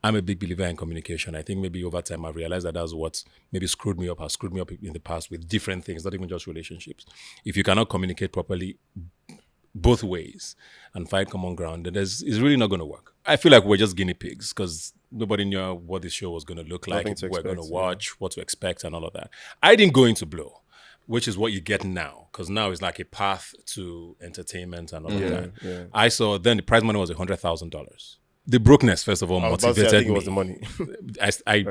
I'm a big believer in communication. I think maybe over time I've realized that that's what maybe has screwed me up in the past with different things, not even just relationships. If you cannot communicate properly both ways and find common ground, then it's really not going to work. I feel like we're just guinea pigs because nobody knew what the show was going to look like, we're going to watch, what to expect and all of that. I didn't go into Blow, which is what you get now, because now it's like a path to entertainment and all of that. Yeah. I saw then the prize money was $100,000. The brokenness, first of all, motivated I think me. it was the money. I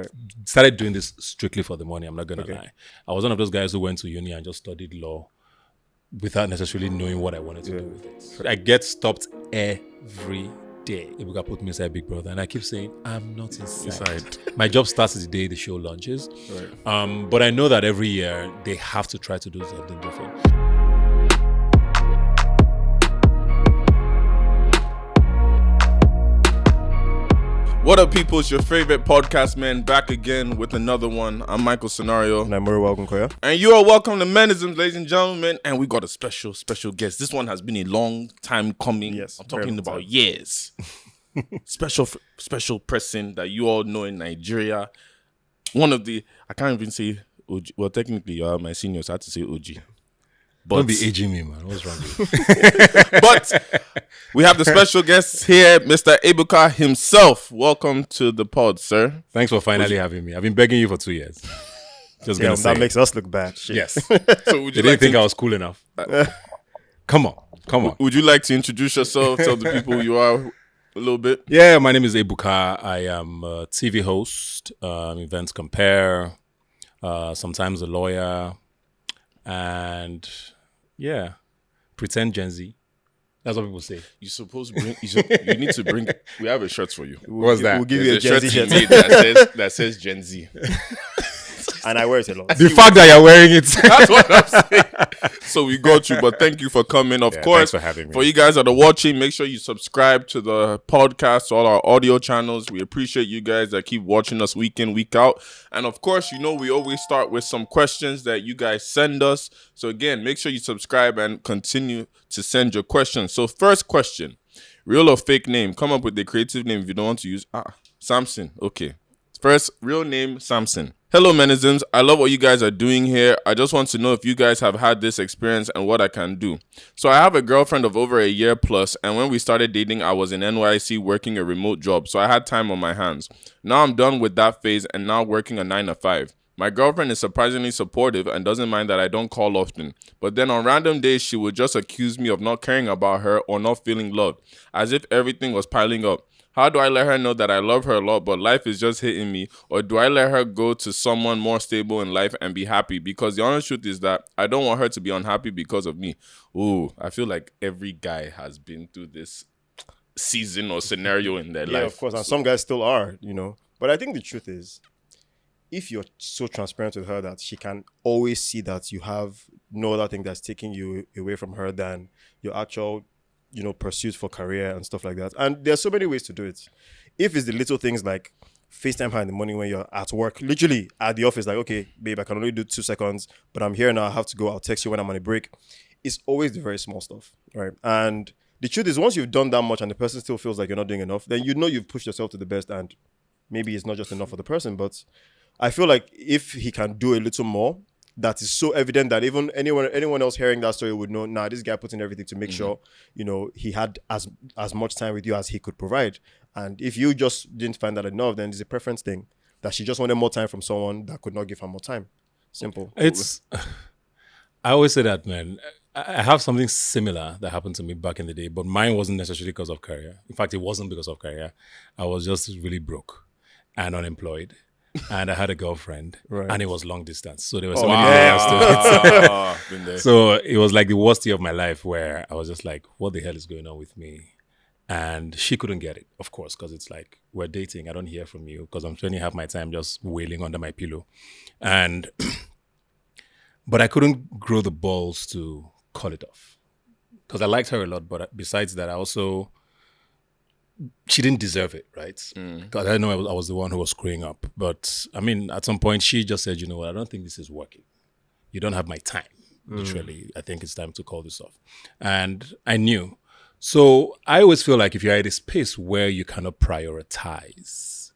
started doing this strictly for the money. I'm not going to lie. I was one of those guys who went to uni and just studied law without necessarily knowing what I wanted to do with it. I get stopped every day. Ebuka put me inside Big Brother, and I keep saying, I'm not inside. My job starts the day the show launches. Right. But I know that every year they have to try to do something different. What up, people? It's your favorite podcast man back again with another one. I'm Michael Scenario. And I'm Murray Koya. And you are welcome to Menisms, ladies and gentlemen. And we got a special guest. This one has been a long time coming. Yes, I'm talking about years. special person that you all know in Nigeria. One of the, I can't even say OG. Well, technically, you are my senior, so I had to say OG. But, don't be aging me, man. What's wrong with you? But we have the special guest here, Mr. Ebuka himself. Welcome to the pod, sir. Thanks for finally having me. I've been begging you for 2 years. Just gonna say that makes us look bad. Shit. Yes. So would you didn't think I was cool enough? Come on. Would you like to introduce yourself? Tell the people who you are a little bit. Yeah, my name is Ebuka. I am a TV host, Events Compare, sometimes a lawyer, and yeah, pretend Gen Z. That's what people say. You need to bring. We have a shirt for you. What's that? We'll give you a Gen Z shirt that says Gen Z. And I wear it a lot. The fact that you're wearing it. That's what I'm saying. So we got you, but thank you for coming. Of course, thanks for having me. For you guys that are watching, make sure you subscribe to the podcast, to all our audio channels. We appreciate you guys that keep watching us week in, week out. And of course, we always start with some questions that you guys send us. So again, make sure you subscribe and continue to send your questions. So first question, real or fake name? Come up with a creative name if you don't want to use. Samson. Okay. First, real name, Samson. Hello, Menisms. I love what you guys are doing here. I just want to know if you guys have had this experience and what I can do. So I have a girlfriend of over a year plus, and when we started dating, I was in NYC working a remote job, so I had time on my hands. Now I'm done with that phase and now working a 9 to 5. My girlfriend is surprisingly supportive and doesn't mind that I don't call often. But then on random days, she would just accuse me of not caring about her or not feeling loved, as if everything was piling up. How do I let her know that I love her a lot, but life is just hitting me? Or do I let her go to someone more stable in life and be happy? Because the honest truth is that I don't want her to be unhappy because of me. Ooh, I feel like every guy has been through this season or scenario in their life. Yeah, of course. And some guys still are, But I think the truth is, if you're so transparent with her that she can always see that you have no other thing that's taking you away from her than your actual pursuit for career and stuff like that. And there's so many ways to do it. If it's the little things like FaceTime her in the morning when you're at work, literally at the office, like, okay, babe, I can only do 2 seconds, but I'm here now, I have to go, I'll text you when I'm on a break. It's always the very small stuff, right? And the truth is, once you've done that much and the person still feels like you're not doing enough, then you've pushed yourself to the best, and maybe it's not just enough for the person. But I feel like if he can do a little more, that is so evident that even anyone else hearing that story would know, this guy put in everything to make sure, he had as much time with you as he could provide. And if you just didn't find that enough, then it's a preference thing, that she just wanted more time from someone that could not give her more time. Simple. I always say that, man. I have something similar that happened to me back in the day, but mine wasn't necessarily because of career. In fact, it wasn't because of career. I was just really broke and unemployed. And I had a girlfriend, and it was long distance. So there was so many layers to it. So it was like the worst year of my life, where I was just like, what the hell is going on with me? And she couldn't get it, of course, because it's like, we're dating. I don't hear from you because I'm spending half my time just wailing under my pillow. But I couldn't grow the balls to call it off because I liked her a lot. But besides that, she didn't deserve it, right? Because I know I was the one who was screwing up. But, I mean, at some point, she just said, you know what, I don't think this is working. You don't have my time, literally. I think it's time to call this off. And I knew. So I always feel like if you're at a space where you cannot prioritize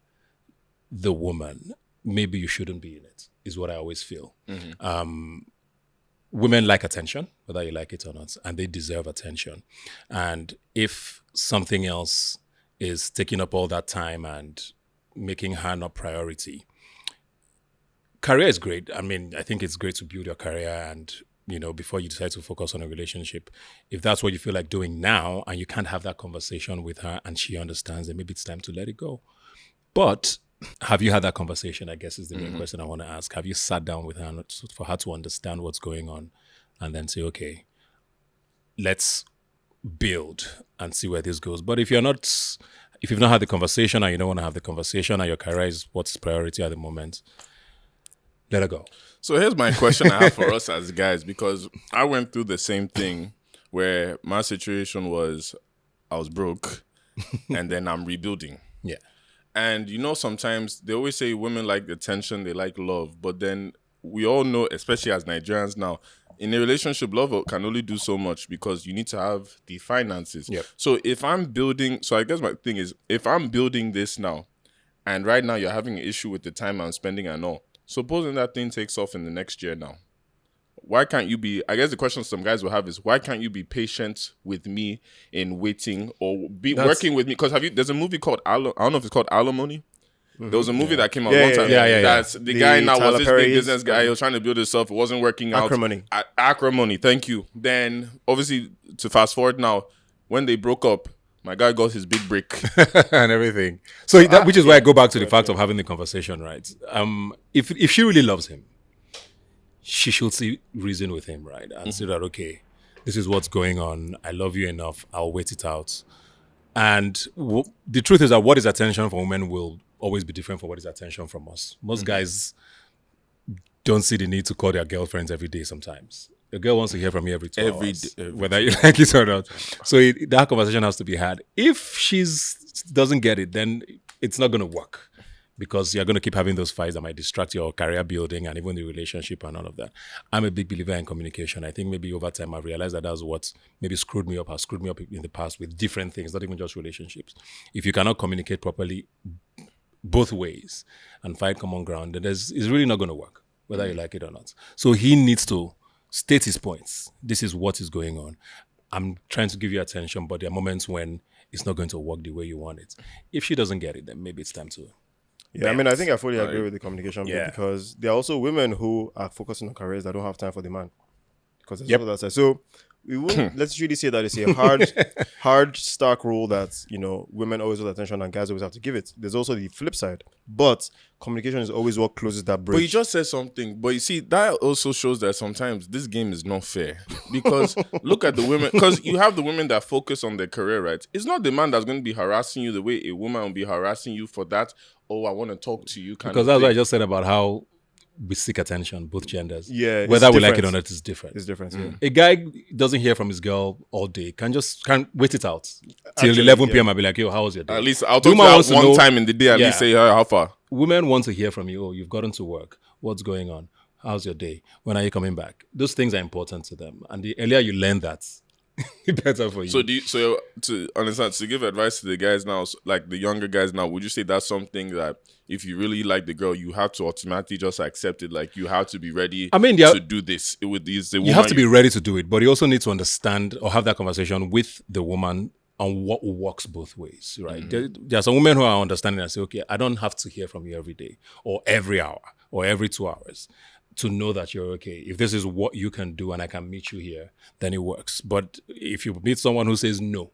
the woman, maybe you shouldn't be in it, is what I always feel. Women like attention, whether you like it or not, and they deserve attention. And if something else is taking up all that time and making her not priority, career is great. I mean, I think it's great to build your career and, before you decide to focus on a relationship, if that's what you feel like doing now and you can't have that conversation with her and she understands, then maybe it's time to let it go. But have you had that conversation, I guess is the main question I want to ask. Have you sat down with her for her to understand what's going on and then say, okay, let's build and see where this goes. But if you've not had the conversation and you don't want to have the conversation and your career is what's priority at the moment, let her go. So here's my question I have for us as guys, because I went through the same thing where my situation was I was broke and then I'm rebuilding. Yeah. And sometimes they always say women like attention, they like love. But then we all know, especially as Nigerians now, in a relationship, love can only do so much because you need to have the finances. Yep. So I guess my thing is, if I'm building this now, and right now you're having an issue with the time I'm spending and all, supposing that thing takes off in the next year now, why can't you be, I guess the question some guys will have is, why can't you be patient with me in waiting or working with me? Because there's a movie called, I don't know if it's called Alimony. There was a movie that came out one time. Yeah. That's the guy now Tyler was this Perry's, big business guy. He was trying to build himself. It wasn't working out. Acrimony. Thank you. Then, obviously, to fast forward now, when they broke up, my guy got his big break. And everything. So which is why I go back to the fact of having the conversation, right? If she really loves him, she should see reason with him, right? And say that, okay, this is what's going on. I love you enough. I'll wait it out. And the truth is that what is attention for women will always be different from what is attention from us. Most guys don't see the need to call their girlfriends every day sometimes. The girl wants to hear from you every 2 hours, whether you like it or not. So that conversation has to be had. If she doesn't get it, then it's not going to work because you're going to keep having those fights that might distract your career building and even the relationship and all of that. I'm a big believer in communication. I think maybe over time I've realized that that's what maybe has screwed me up in the past with different things, not even just relationships. If you cannot communicate properly both ways and find common ground, then it's really not going to work, whether you like it or not. So he needs to state his points. This is what is going on. I'm trying to give you attention, but there are moments when it's not going to work the way you want it. If she doesn't get it, then maybe it's time to... Yeah, I mean, I think I fully agree with the communication bit Yeah. because there are also women who are focusing on careers that don't have time for the man. Because that's what that says. So we won't let's really say that it's a hard, stark rule that, women always want attention and guys always have to give it. There's also the flip side. But communication is always what closes that bridge. But you just said something. But you see, that also shows that sometimes this game is not fair. Because look at the women. Because you have the women that focus on their career, right? It's not the man that's going to be harassing you the way a woman will be harassing you for that. Oh, I want to talk to you kind Because of that's thing. what I just said about how we seek attention, both genders. Yeah, Whether it's we like it different. or not, it's different. It's different. Yeah. A guy doesn't hear from his girl all day, can wait it out till Actually, 11 yeah. p.m. I'll be like, yo, how was your day? At least I'll talk Woman to wants her to one know- time in the day. At Yeah. least say, how far? Women want to hear from you. Oh, you've gotten to work. What's going on? How's your day? When are you coming back? Those things are important to them. And the earlier you learn that, the better for you. So to understand, to give advice to the guys now, like the younger guys now, would you say that's something that if you really like the girl, you have to automatically just accept it? Like you have to be ready to do this. It would these you have to be ready to do it, but you also need to understand or have that conversation with the woman on what works both ways, right? There are some women who are understanding and say, okay, I don't have to hear from you every day or every hour or every 2 hours to know that you're okay. If this is what you can do and I can meet you here, then it works. But if you meet someone who says, no,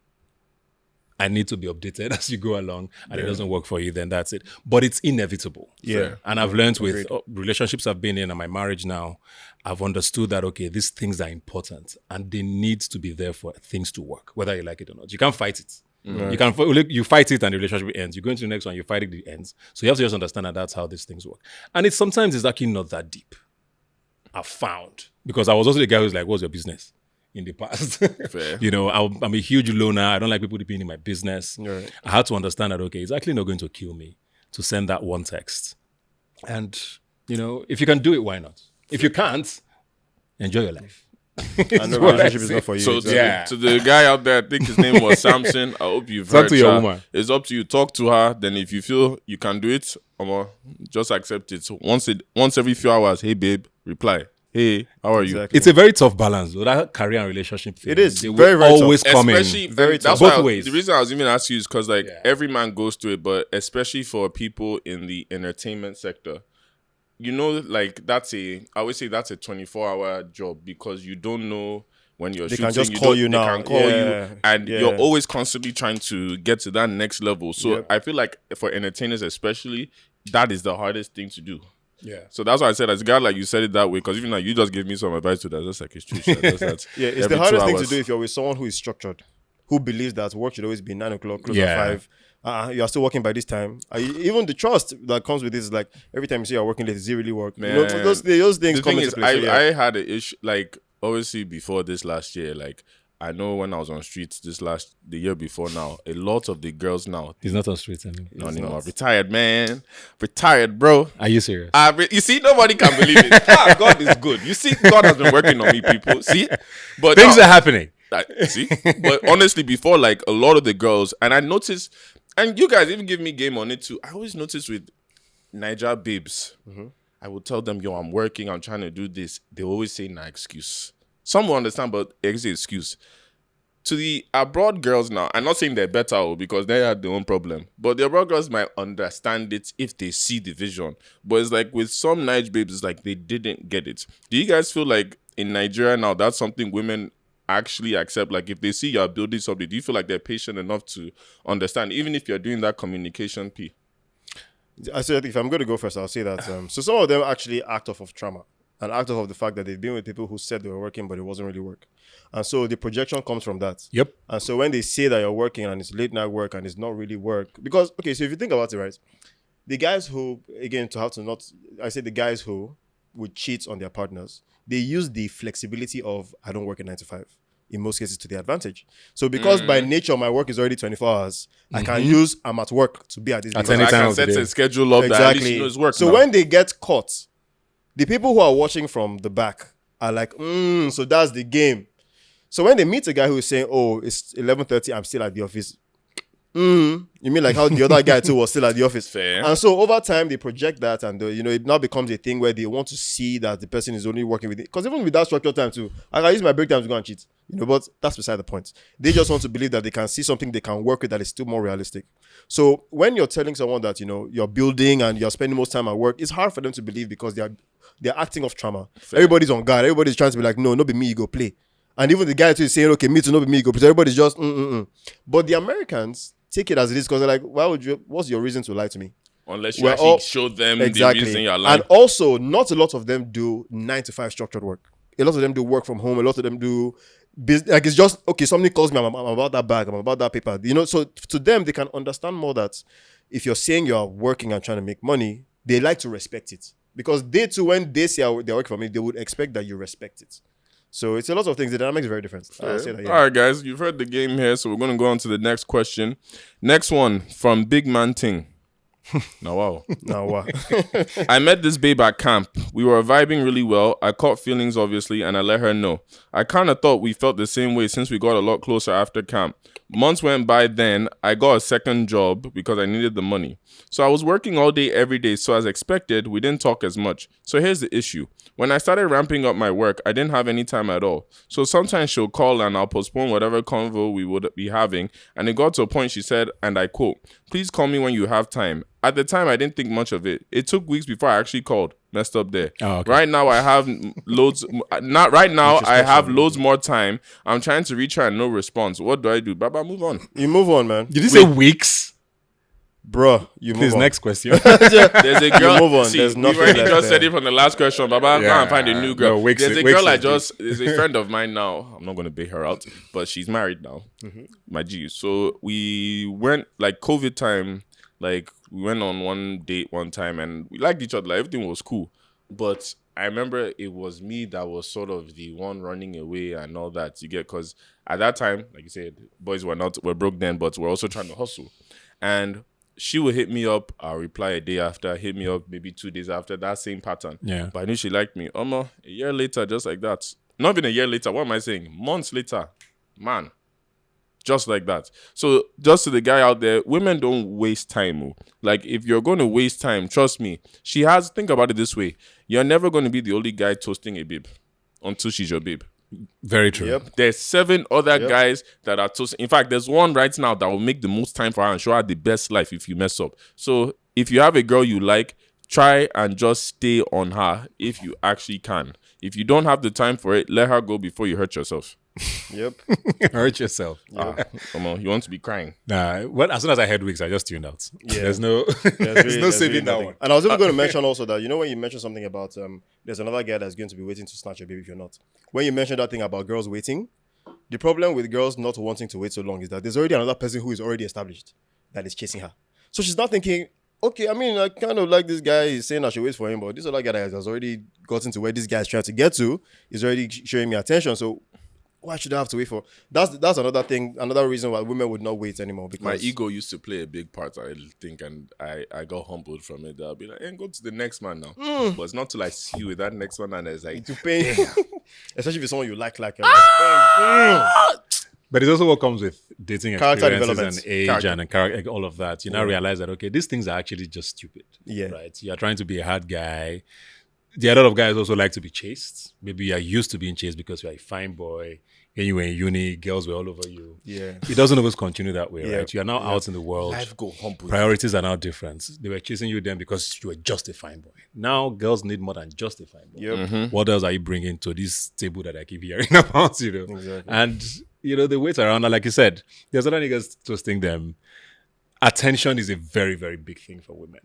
I need to be updated as you go along and it doesn't work for you, then that's it. But it's inevitable. Yeah. And I've learned with relationships I've been in and my marriage now, I've understood that, okay, these things are important and they need to be there for things to work, whether you like it or not. You can't fight it. You fight it and the relationship ends. You go into the next one, you fight it, it ends. So you have to just understand that that's how these things work. And sometimes it's actually not that deep. I've found. Because I was also the guy who's like, what's your business? In the past. Fair. I'm a huge loner. I don't like people being in my business. Right. I had to understand that, okay, it's actually not going to kill me to send that one text. And, if you can do it, why not? If you can't, enjoy your life. And no what I relationship is say. not for you. So exactly. to the guy out there, I think his name was Samson. I hope you've Talk heard to your Sha. woman. It's up to you. Talk to her. Then if you feel you can do it, just accept it. So once every few hours, hey babe, reply. Hey, how are you? Exactly. It's a very tough balance, though. That career and relationship thing. It is. They Very, will very always tough. come Especially in. Very that's tough. why Both ways. the reason I was even asking you is because Yeah. every man goes through it, but especially for people in the entertainment sector, I always say that's a 24-hour job because you don't know when you're They shooting. can just call you now. They can call Yeah. you, and Yeah. you're always constantly trying to get to that next level. So Yep. I feel like for entertainers especially, that is the hardest thing to do. Yeah. So that's why I said, as a guy, like you said it that way, because even like you just gave me some advice to that. Just like it's true. That's Yeah, it's every the hardest 2 thing to hours. do if you're with someone who is structured, who believes that work should always be 9 o'clock, close Yeah. at 5. You are still working by this time. Even the trust that comes with this is like every time you say you're working late, does it really work? Man, You know, those things the come thing into is, play. So, yeah. I had an issue, like, obviously before this last year, like, I know when I was on streets the year before now, a lot of the girls now, He's not on streets anymore. not It's anymore, not. retired, man. Retired, bro. Are you serious? You see, nobody can believe it. God is good. You see, God has been working on me, people. See? But Things now- are happening. see? But honestly, before, like, a lot of the girls, and I noticed, and you guys even give me game on it too, I always notice with Niger babes, I will tell them, yo, I'm working, I'm trying to do this. They always say, nah, excuse. Some will understand, but it's an excuse. To the abroad girls now, I'm not saying they're better because they had their own problem, but the abroad girls might understand it if they see the vision. But it's like with some Nige babes, it's like they didn't get it. Do you guys feel like in Nigeria now, that's something women actually accept? Like if they see you're building something, do you feel like they're patient enough to understand, even if you're doing that communication P? I said if I'm going to go first, I'll say that. So some of them actually act off of trauma and act off of the fact that they've been with people who said they were working, but it wasn't really work. And so the projection comes from that. Yep. And so when they say that you're working and it's late night work and it's not really work, because, okay, so if you think about it, right, the guys who, again, the guys who would cheat on their partners, they use the flexibility of, I don't work at 9 to 5. In most cases, to their advantage. So because by nature my work is already 24 hours, I can use I'm at work to be at this. At because any I time can of the set day. a schedule up that at least you know it's work. So now. when they get caught, the people who are watching from the back are like, so that's the game. So when they meet a guy who is saying, oh, it's 11:30, I'm still at the office. You mean like how the other guy too was still at the office? Fair. And so over time they project that, and it now becomes a thing where they want to see that the person is only working with it. Because even with that structured time too, I can use my break time to go and cheat. But that's beside the point. They just want to believe that they can see something they can work with that is still more realistic. So when you're telling someone that you're building and you're spending most time at work, it's hard for them to believe because they're acting off trauma. Fair. Everybody's on guard. Everybody's trying to be like, no be me, you go play. And even the guy too is saying, okay, me too, no be me, you go play. So everybody's just But the Americans take it as it is because they're like, what's your reason to lie to me? Unless you We're actually all- show them Exactly. the reason you're lying. And also, not a lot of them do 9 to 5 structured work. A lot of them do work from home. A lot of them do business. Like it's just, okay, somebody calls me, I'm about that bag, I'm about that paper. So to them, they can understand more that if you're saying you're working and trying to make money, they like to respect it. Because they too, when they say they're working for me, they would expect that you respect it. So it's a lot of things. The dynamics is very different. I'll say that, yeah. All right, guys, you've heard the game here, so we're going to go on to the next question. Next one from Big Man Ting. Now, wow. Now, wow. I met this babe at camp. We were vibing really well. I caught feelings, obviously, and I let her know. I kind of thought we felt the same way since we got a lot closer after camp. Months went by then. I got a second job because I needed the money. So I was working all day, every day. So as expected, we didn't talk as much. So here's the issue. When I started ramping up my work, I didn't have any time at all. So sometimes she'll call and I'll postpone whatever convo we would be having. And it got to a point she said, and I quote, "Please call me when you have time." At the time, I didn't think much of it. It took weeks before I actually called. Messed up there. Oh, okay. Right now, I have loads. Not right now. I have loads more time. I'm trying to reach her and no response. What do I do? Baba, move on. You move on, man. Did you say weeks? Bruh, you move Please, on. next question. There's a girl. move on. See, There's we nothing already left just said there. it from the last question. Baba, go and find a new girl. No, Wix There's a Wix girl I is just. There's a friend of mine now. I'm not gonna bait her out, but she's married now. My G. So we went like COVID time. Like we went on one date one time and we liked each other. Like, everything was cool, but I remember it was me that was sort of the one running away and all that. You get, because at that time, like you said, boys were broke then, but we're also trying to hustle. And she would hit me up, I'll reply a day after, hit me up maybe 2 days after, that same pattern. Yeah. But I knew she liked me. A year later, just like that, not even a year later. What am I saying? Months later, man. Just like that. So just to the guy out there, women don't waste time. Oh. Like if you're going to waste time, trust me. Think about it this way. You're never going to be the only guy toasting a babe until she's your babe. Very true. Yep. There's 7 other guys that are toasting. In fact, there's one right now that will make the most time for her and show her the best life if you mess up. So if you have a girl you like, try and just stay on her if you actually can. If you don't have the time for it, let her go before you hurt yourself. Yep. Hurt yourself. Come on, you want to be crying. Nah, well, as soon as I heard wigs, I just tuned out. Yeah. There's no saving that one. And I was even going to mention also that, when you mentioned something about there's another guy that's going to be waiting to snatch your baby if you're not. When you mentioned that thing about girls waiting, the problem with girls not wanting to wait so long is that there's already another person who is already established that is chasing her. So she's not thinking, okay, I mean, I kind of like this guy. He's saying I should wait for him, but this other guy that has already gotten to where this guy is trying to get to is already showing me attention. So why should I have to wait for? That's another thing, another reason why women would not wait anymore. Because my ego used to play a big part, I think, and I got humbled from it. I'll be like, hey, go to the next man now. But it's not till I see you with that next one and it's like, to pay, especially if it's someone you like. But it's also what comes with dating Character experiences development. and age and all of that. You now realize that, okay, these things are actually just stupid. Yeah. Right? You're trying to be a hard guy. There are a lot of guys also like to be chased. Maybe you're used to being chased because you're a fine boy. When you were in uni, girls were all over you. Yeah. It doesn't always continue that way, Yeah. right? You are now out in the world. life go humble. Priorities are now different. They were chasing you then because you were just a fine boy. Now girls need more than just a fine boy. Yep. What else are you bringing to this table that I keep hearing about, Exactly. And, they wait around. And like you said, there's other niggas toasting them. Attention is a very, very big thing for women.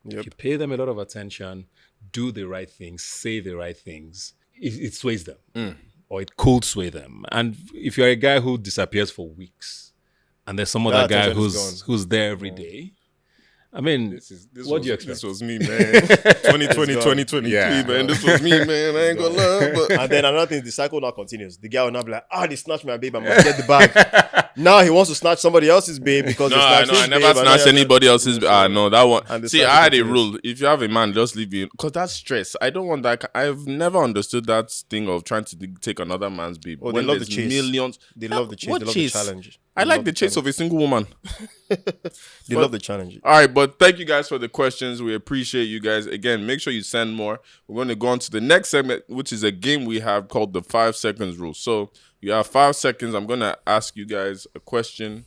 Yep. If you pay them a lot of attention, do the right things, say the right things, it sways them. Or it could sway them. And if you're a guy who disappears for weeks, and there's some other guy attention is who's there every day, I mean, what do you expect? This was me, man. 2020, 2023, Yeah. man. This was me, man. I ain't gonna lie. But And then another thing, the cycle now continues. The guy will now be like, they snatched my babe, I must get the bag. Now he wants to snatch somebody else's babe because they snatched his I never babe, and snatched then- anybody else's. No, that one. And the See, cycle I had a continues. rule. If you have a man, just leave you. Because that's stress. I don't want that. I've never understood that thing of trying to take another man's babe. Oh, they when love the there's chase. millions. They love the chase. What They love chase? the challenge. I They like love the chase of a single woman. They love the challenge. All right, but thank you guys for the questions. We appreciate you guys. Again, make sure you send more. We're going to go on to the next segment, which is a game we have called the 5 seconds rule. So you have 5 seconds. I'm going to ask you guys a question.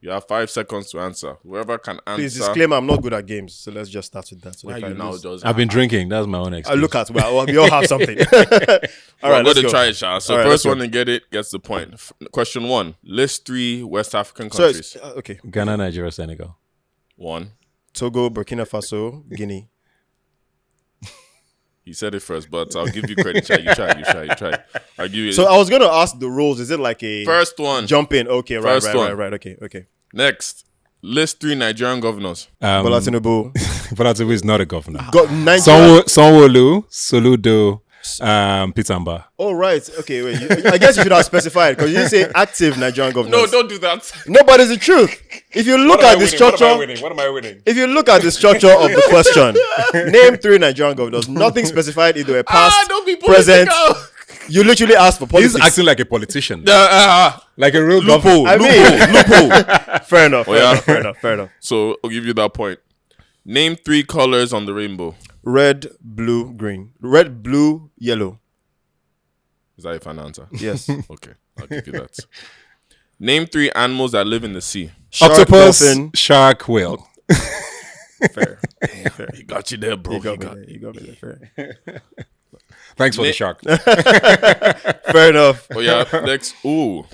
You have 5 seconds to answer. Whoever can answer. Please disclaimer, I'm not good at games, so let's just start with that. So Why if I you now lose- just I've been drinking. That's my own I excuse. look at we all have something. All All right, right, let's to go. try it, Sha. So All right, first let's go. one to get it gets the point. Question 1. List 3 West African So countries. it's, okay, Ghana, Nigeria, Senegal. 1. Togo, Burkina Faso, Guinea. He said it first, but I'll give you credit. Sha. You try. I'll give you So I was going to ask the rules. Is it like a first one. jump in? Okay, right. Okay. Next. List 3 Nigerian governors. Bola Tinubu. Bola Tinubu is not a governor. Got Nigeria. Sanwo-Olu, Soludo, Pitamba. Oh, right. Okay, wait. I guess you should have specified because you didn't say active Nigerian governors. No, don't do that. No, but it's the truth. If you look at the structure, What am I winning? if you look at the structure of the question, name 3 Nigerian governors. Nothing specified either a past, don't be present. political. You literally asked for politics. He's acting like a politician. Like a real Loophole. governor. I mean, loophole. Fair enough. yeah. Fair enough. So I'll give you that point. Name 3 colors on the rainbow. Red, blue, green. Red, blue, yellow. Is that a fun answer? Yes. Okay, I'll give you that. Name 3 animals that live in the sea. Shark, Octopus, dolphin. shark, whale. Fair. He got you there, bro. You got me there. Fair. Thanks for the shark. Fair enough. Oh yeah, next. Ooh,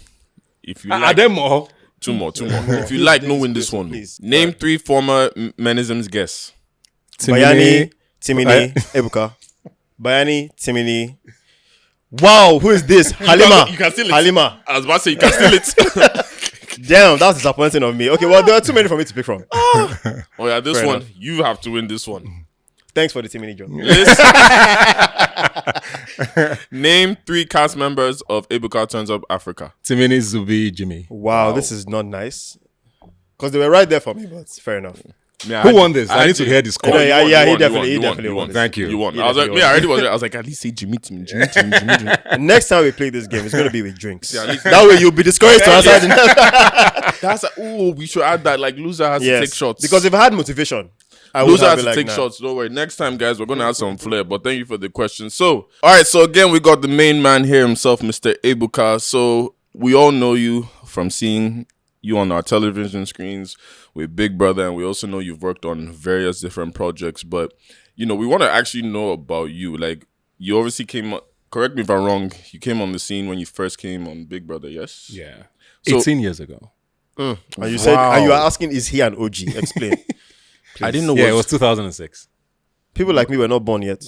if you Are like, there more? two more. If you like, no win this one. Please. Name 3 former Menisms guests. Bayani, Timini, Ebuka. Bayani, Timini. Wow, who is this? Halima. You can steal it. Halima. I was about to say you can steal it. Damn, that's disappointing of me. Okay, well, there are too many for me to pick from. Oh yeah, this Fair one enough. you have to win. This one. Thanks for the Timini, John. Name 3 cast members of Ebuka Turns Up Africa. Timini, Zubi, Jimmy. Wow, this is not nice. Because they were right there for me, but fair enough. Who won this? I need to hear the score. No, yeah, he you definitely won. won. Thank you. You won. He I was like, definitely I won. already was. I was like, at least say Jimmy team. Next time we play this game, it's gonna be with drinks. Yeah, at least- That way you'll be discouraged to answer the next. That's we should add that. Like loser has to take shots Because if I had motivation, I would loser have has been to like, take shots. Don't worry. Next time, guys, we're gonna have some flair. But thank you for the question. So, all right. So again, we got the main man here himself, Mr. Ebuka. So we all know you from seeing you on our television screens with Big Brother, and we also know you've worked on various different projects. But we want to actually know about you. Like, you obviously came. Correct me if I'm wrong. You came on the scene when you first came on Big Brother. Yes. Yeah. So- 18 years ago. And you said, and you are asking, is he an OG? Explain. I didn't know. Yeah, it was 2006. People like me were not born yet.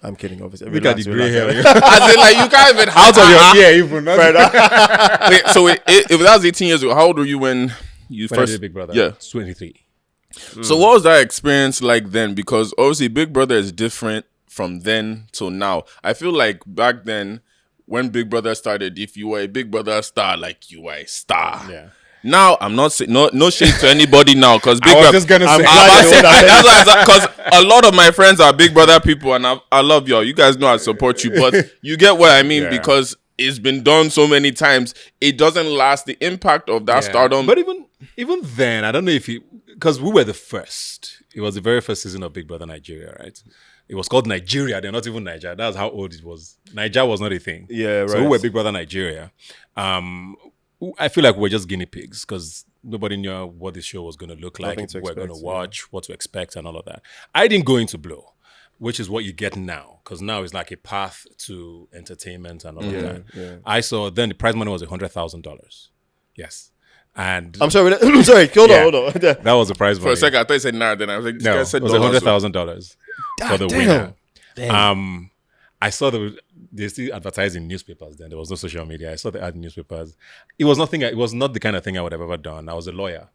I'm kidding, obviously. Look at the gray hair. As in, like, you can't even Out of your ear, even. Wait, so if that was 18 years ago, how old were you when you When I first did Big Brother. Yeah. 23. So what was that experience like then? Because obviously Big Brother is different from then till now. I feel like back then when Big Brother started, if you were a Big Brother star, like you were a star. Yeah. Now I'm not saying no shade to anybody now because Big I was Brother. just gonna I'm say. glad Because a lot of my friends are Big Brother people, and I love y'all. You guys know I support you, but you get what I mean Yeah. because it's been done so many times. It doesn't last. The impact of that Yeah. stardom. But even then, I don't know if because we were the first. It was the very first season of Big Brother Nigeria, right? It was called Nigeria. They're not even Nigeria. That's how old it was. Nigeria was not a thing. Yeah, right. So we were Big Brother Nigeria. I feel like we're just guinea pigs because nobody knew what this show was going to look like, Nothing to we're going to expect, watch, what to expect, and all of that. I didn't go into Blow, which is what you get now, because now it's like a path to entertainment and all of that. yeah. I saw then the prize money was $100,000. Yes, and I'm sorry. I'm sorry. Hold Yeah. on. that was the prize money. For a second, I thought you said nah. Then I was like, this No, guy it said was dollars. $100,000 for the damn. winner. I saw they still advertised in newspapers then. There was no social media. I saw the ad in newspapers. It was nothing. It was not the kind of thing I would have ever done. I was a lawyer,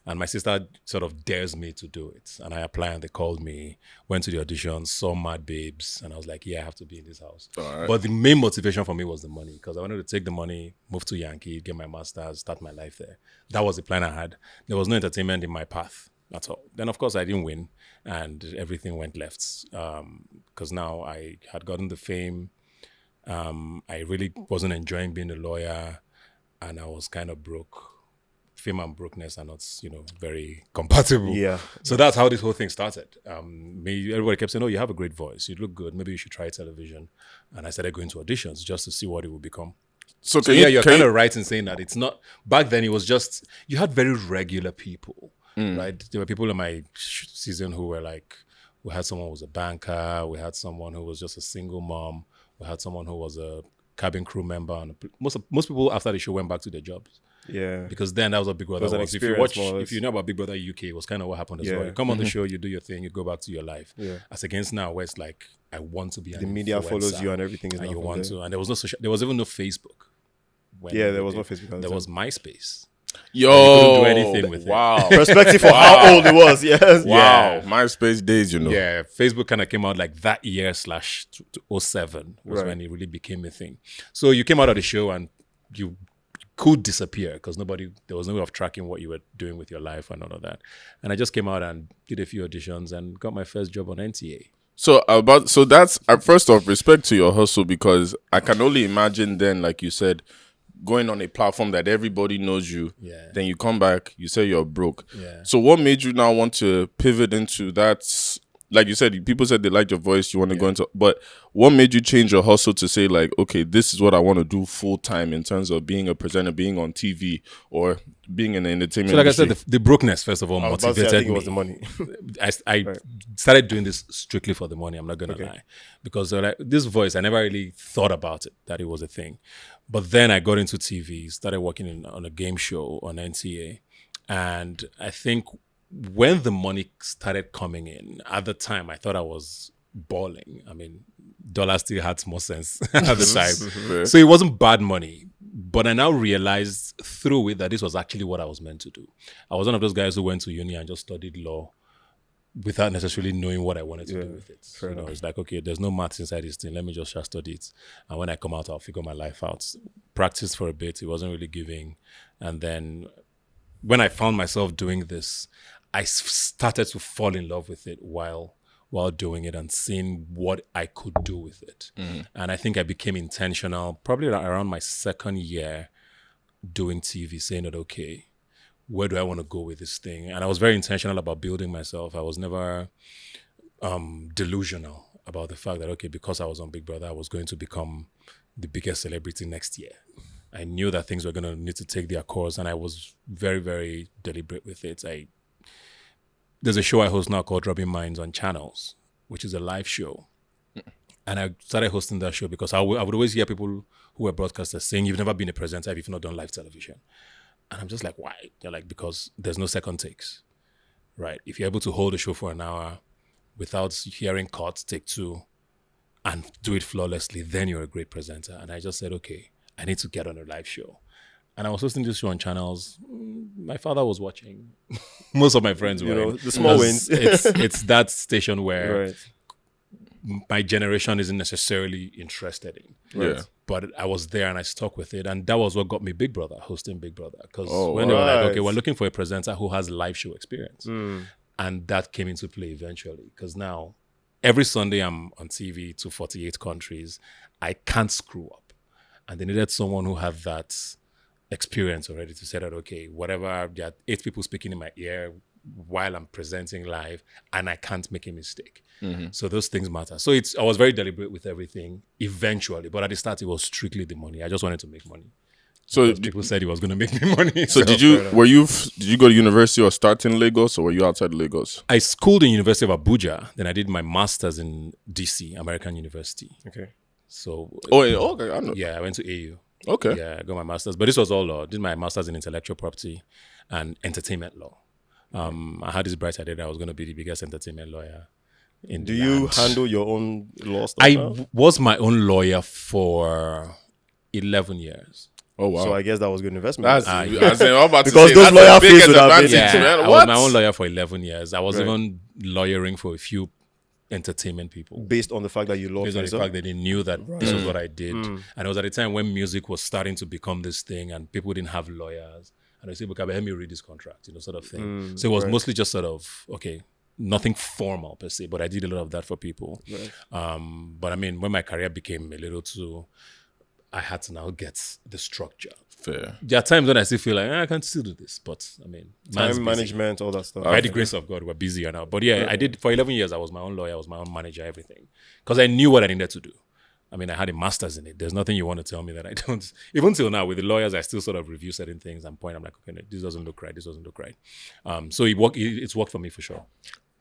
and my sister sort of dares me to do it. And I applied, and they called me. Went to the audition, saw Mad Babes, and I was like, "Yeah, I have to be in this house." All right. But the main motivation for me was the money because I wanted to take the money, move to Yankee, get my master's, start my life there. That was the plan I had. There was no entertainment in my path at all. Then, of course, I didn't win, and everything went left because now I had gotten the fame. I really wasn't enjoying being a lawyer, and I was kind of broke. Fame and brokenness are not, very compatible. Yeah. So that's how this whole thing started. Everybody kept saying, "Oh, you have a great voice. You look good. Maybe you should try television." And I started going to auditions just to see what it would become. So So you're kind of right in saying that it's not. Back then, it was just you had very regular people, right? There were people in my season who were like, we had someone who was a banker, we had someone who was just a single mom, we had someone who was a cabin crew member, and most people after the show went back to their jobs Yeah. because then that was what Big Brother was an was. If you experience, watch, more or less. if you know about Big Brother UK, it was kind of what happened as Yeah. well. You come on the show, you do your thing, you go back to your life. Yeah. As against now, where it's like I want to be The media follows influencer, you and everything is and now you from want there. to, and there was no social, there was even no Facebook. When Yeah, we there was did. no Facebook at the There time. was MySpace. Yo, couldn't do anything with it. wow. Perspective for how old it was. Yes. Wow, Yeah. MySpace days, Yeah, Facebook kind of came out like that year /07 was Right. when it really became a thing. So you came out of the show and you could disappear because there was no way of tracking what you were doing with your life and all of that. And I just came out and did a few auditions and got my first job on NTA. So that's first off, respect to your hustle because I can only imagine then, like you said, going on a platform that everybody knows you. Yeah. Then you come back, you say you're broke. Yeah. So what made you now want to pivot into that? Like you said, people said they liked your voice. You want to go into, but what made you change your hustle to say like, okay, this is what I want to do full time in terms of being a presenter, being on TV, or being in the entertainment So like industry? I said, the brokenness, first of all, I was about to say, I motivated think it me. was the money. I started doing this strictly for the money. I'm not going to lie. Because this voice, I never really thought about it, that it was a thing. But then I got into TV, started working on a game show on NTA. And I think when the money started coming in, at the time, I thought I was balling. I mean, dollar still had more sense at the time. So it wasn't bad money. But I now realized through it that this was actually what I was meant to do. I was one of those guys who went to uni and just studied law without necessarily knowing what I wanted to do with it. It's like, okay, there's no maths inside this thing. Let me just study it. And when I come out, I'll figure my life out. Practiced for a bit. It wasn't really giving. And then when I found myself doing this, I started to fall in love with it while doing it and seeing what I could do with it. And I think I became intentional probably around my second year doing TV, saying that, okay, where do I want to go with this thing? And I was very intentional about building myself. I was never delusional about the fact that, okay, because I was on Big Brother, I was going to become the biggest celebrity next year. I knew that things were going to need to take their course, and I was very, very deliberate with it. There's a show I host now called Rubbing Minds on Channels, which is a live show. And I started hosting that show because I would always hear people who were broadcasters saying, you've never been a presenter if you've not done live television. And I'm just like, why? They're like, because there's no second takes, right? If you're able to hold a show for an hour without hearing cuts, take two, and do it flawlessly, then you're a great presenter. And I just said, okay, I need to get on a live show. And I was hosting this show on Channels. My father was watching. Most of my friends were. You know, the small wins. It's that station where Right. my generation isn't necessarily interested in. Right. Yeah. But I was there and I stuck with it. And that was what got me Big Brother, hosting Big Brother. Because Oh, when they were like, right. okay, we're looking for a presenter who has live show experience. Mm. And that came into play eventually. Because now, every Sunday I'm on TV to 48 countries. I can't screw up. And they needed someone who had that experience already to say that, okay, whatever, there are 8 people speaking in my ear while I'm presenting live, and I can't make a mistake. So those things matter. So I was very deliberate with everything eventually, but at the start it was strictly the money. I just wanted to make money. So Because people said it was going to make me money. So did you go to university or start in Lagos, or were you outside Lagos? I schooled in University of Abuja, then I did my master's in DC, American University. Okay. So Okay, I know. yeah, I went to AU. Okay. Yeah, I got my master's, but this was all law. I did my master's in intellectual property and entertainment law. I had this bright idea that I was going to be the biggest entertainment lawyer in Do the you land. handle your own law stuff I now? was my own lawyer for 11 years. Oh wow. So I guess that was good investment. That's Ah, I was about to Because say, those that's lawyer the biggest fees would have been- advantage, Yeah, man. I What? was my own lawyer for 11 years. I was Right. even lawyering for a few entertainment people. based on the fact that you law Based on the yourself. fact that they knew that this was what I did. And it was at a time when music was starting to become this thing and people didn't have lawyers. And I said, Ebuka, help me read this contract, sort of thing. So it was mostly just sort of, okay, nothing formal per se, but I did a lot of that for people. Right. But I mean, when my career became a little too, I had to now get the structure. Fair. There are times when I still feel like, I can still do this, but I mean, man's Time busy. management, all that stuff. By the grace of God, we're busier now. But yeah, I did for 11 years. I was my own lawyer. I was my own manager, everything. Because I knew what I needed to do. I mean, I had a master's in it. There's nothing you want to tell me that I don't. Even till now, with the lawyers, I still sort of review certain things and point. I'm like, okay, no, this doesn't look right. This doesn't look right. So it's worked for me for sure.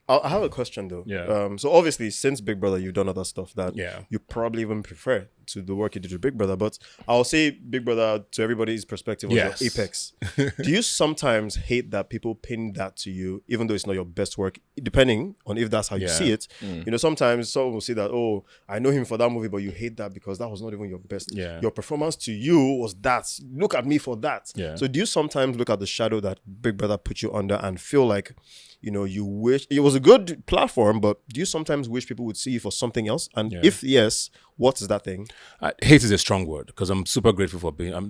I have a question though. Yeah. So obviously, since Big Brother, you've done other stuff that Yeah. you probably even prefer to the work you did with Big Brother. But I'll say Big Brother, to everybody's perspective, was Yes. your apex. Do you sometimes hate that people pin that to you, even though it's not your best work, depending on if that's how you Yeah. see it? You know, sometimes someone will say that, oh, I know him for that movie, but you hate that because that was not even your best. Yeah. Your performance to you was that. Look at me for that. Yeah. So do you sometimes look at the shadow that Big Brother put you under and feel like, you know, you wish it was a good platform, but do you sometimes wish people would see you for something else? And Yeah. if yes, what is that thing? Hate is a strong word because I'm super grateful for being. I've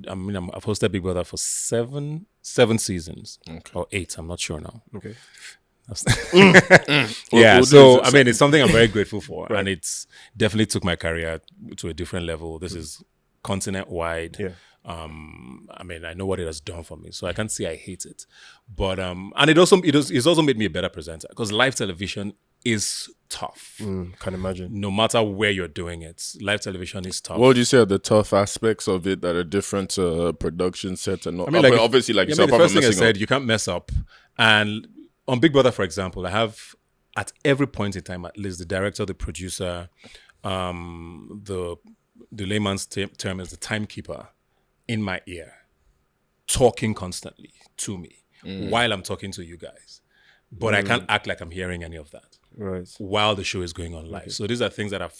hosted Big Brother for seven seasons or 8. I'm not sure now. Okay. Yeah, We'll do so this. I mean, it's something I'm very grateful for, and it's definitely took my career to a different level. This is continent wide. Yeah. I mean, I know what it has done for me, so I can't say I hate it, but and it's also made me a better presenter because live television is tough. Can imagine. No matter where you're doing it, live television is tough. What would you say are the tough aspects of it that are different to production sets and all? I mean, like, obviously, like yeah, yourself, the first I'm thing I messing said, up. you can't mess up. And on Big Brother, for example, I have at every point in time, at least the director, the producer, the layman's term is the timekeeper in my ear, talking constantly to me while I'm talking to you guys. But I can't act like I'm hearing any of that Right. while the show is going on live. So these are things that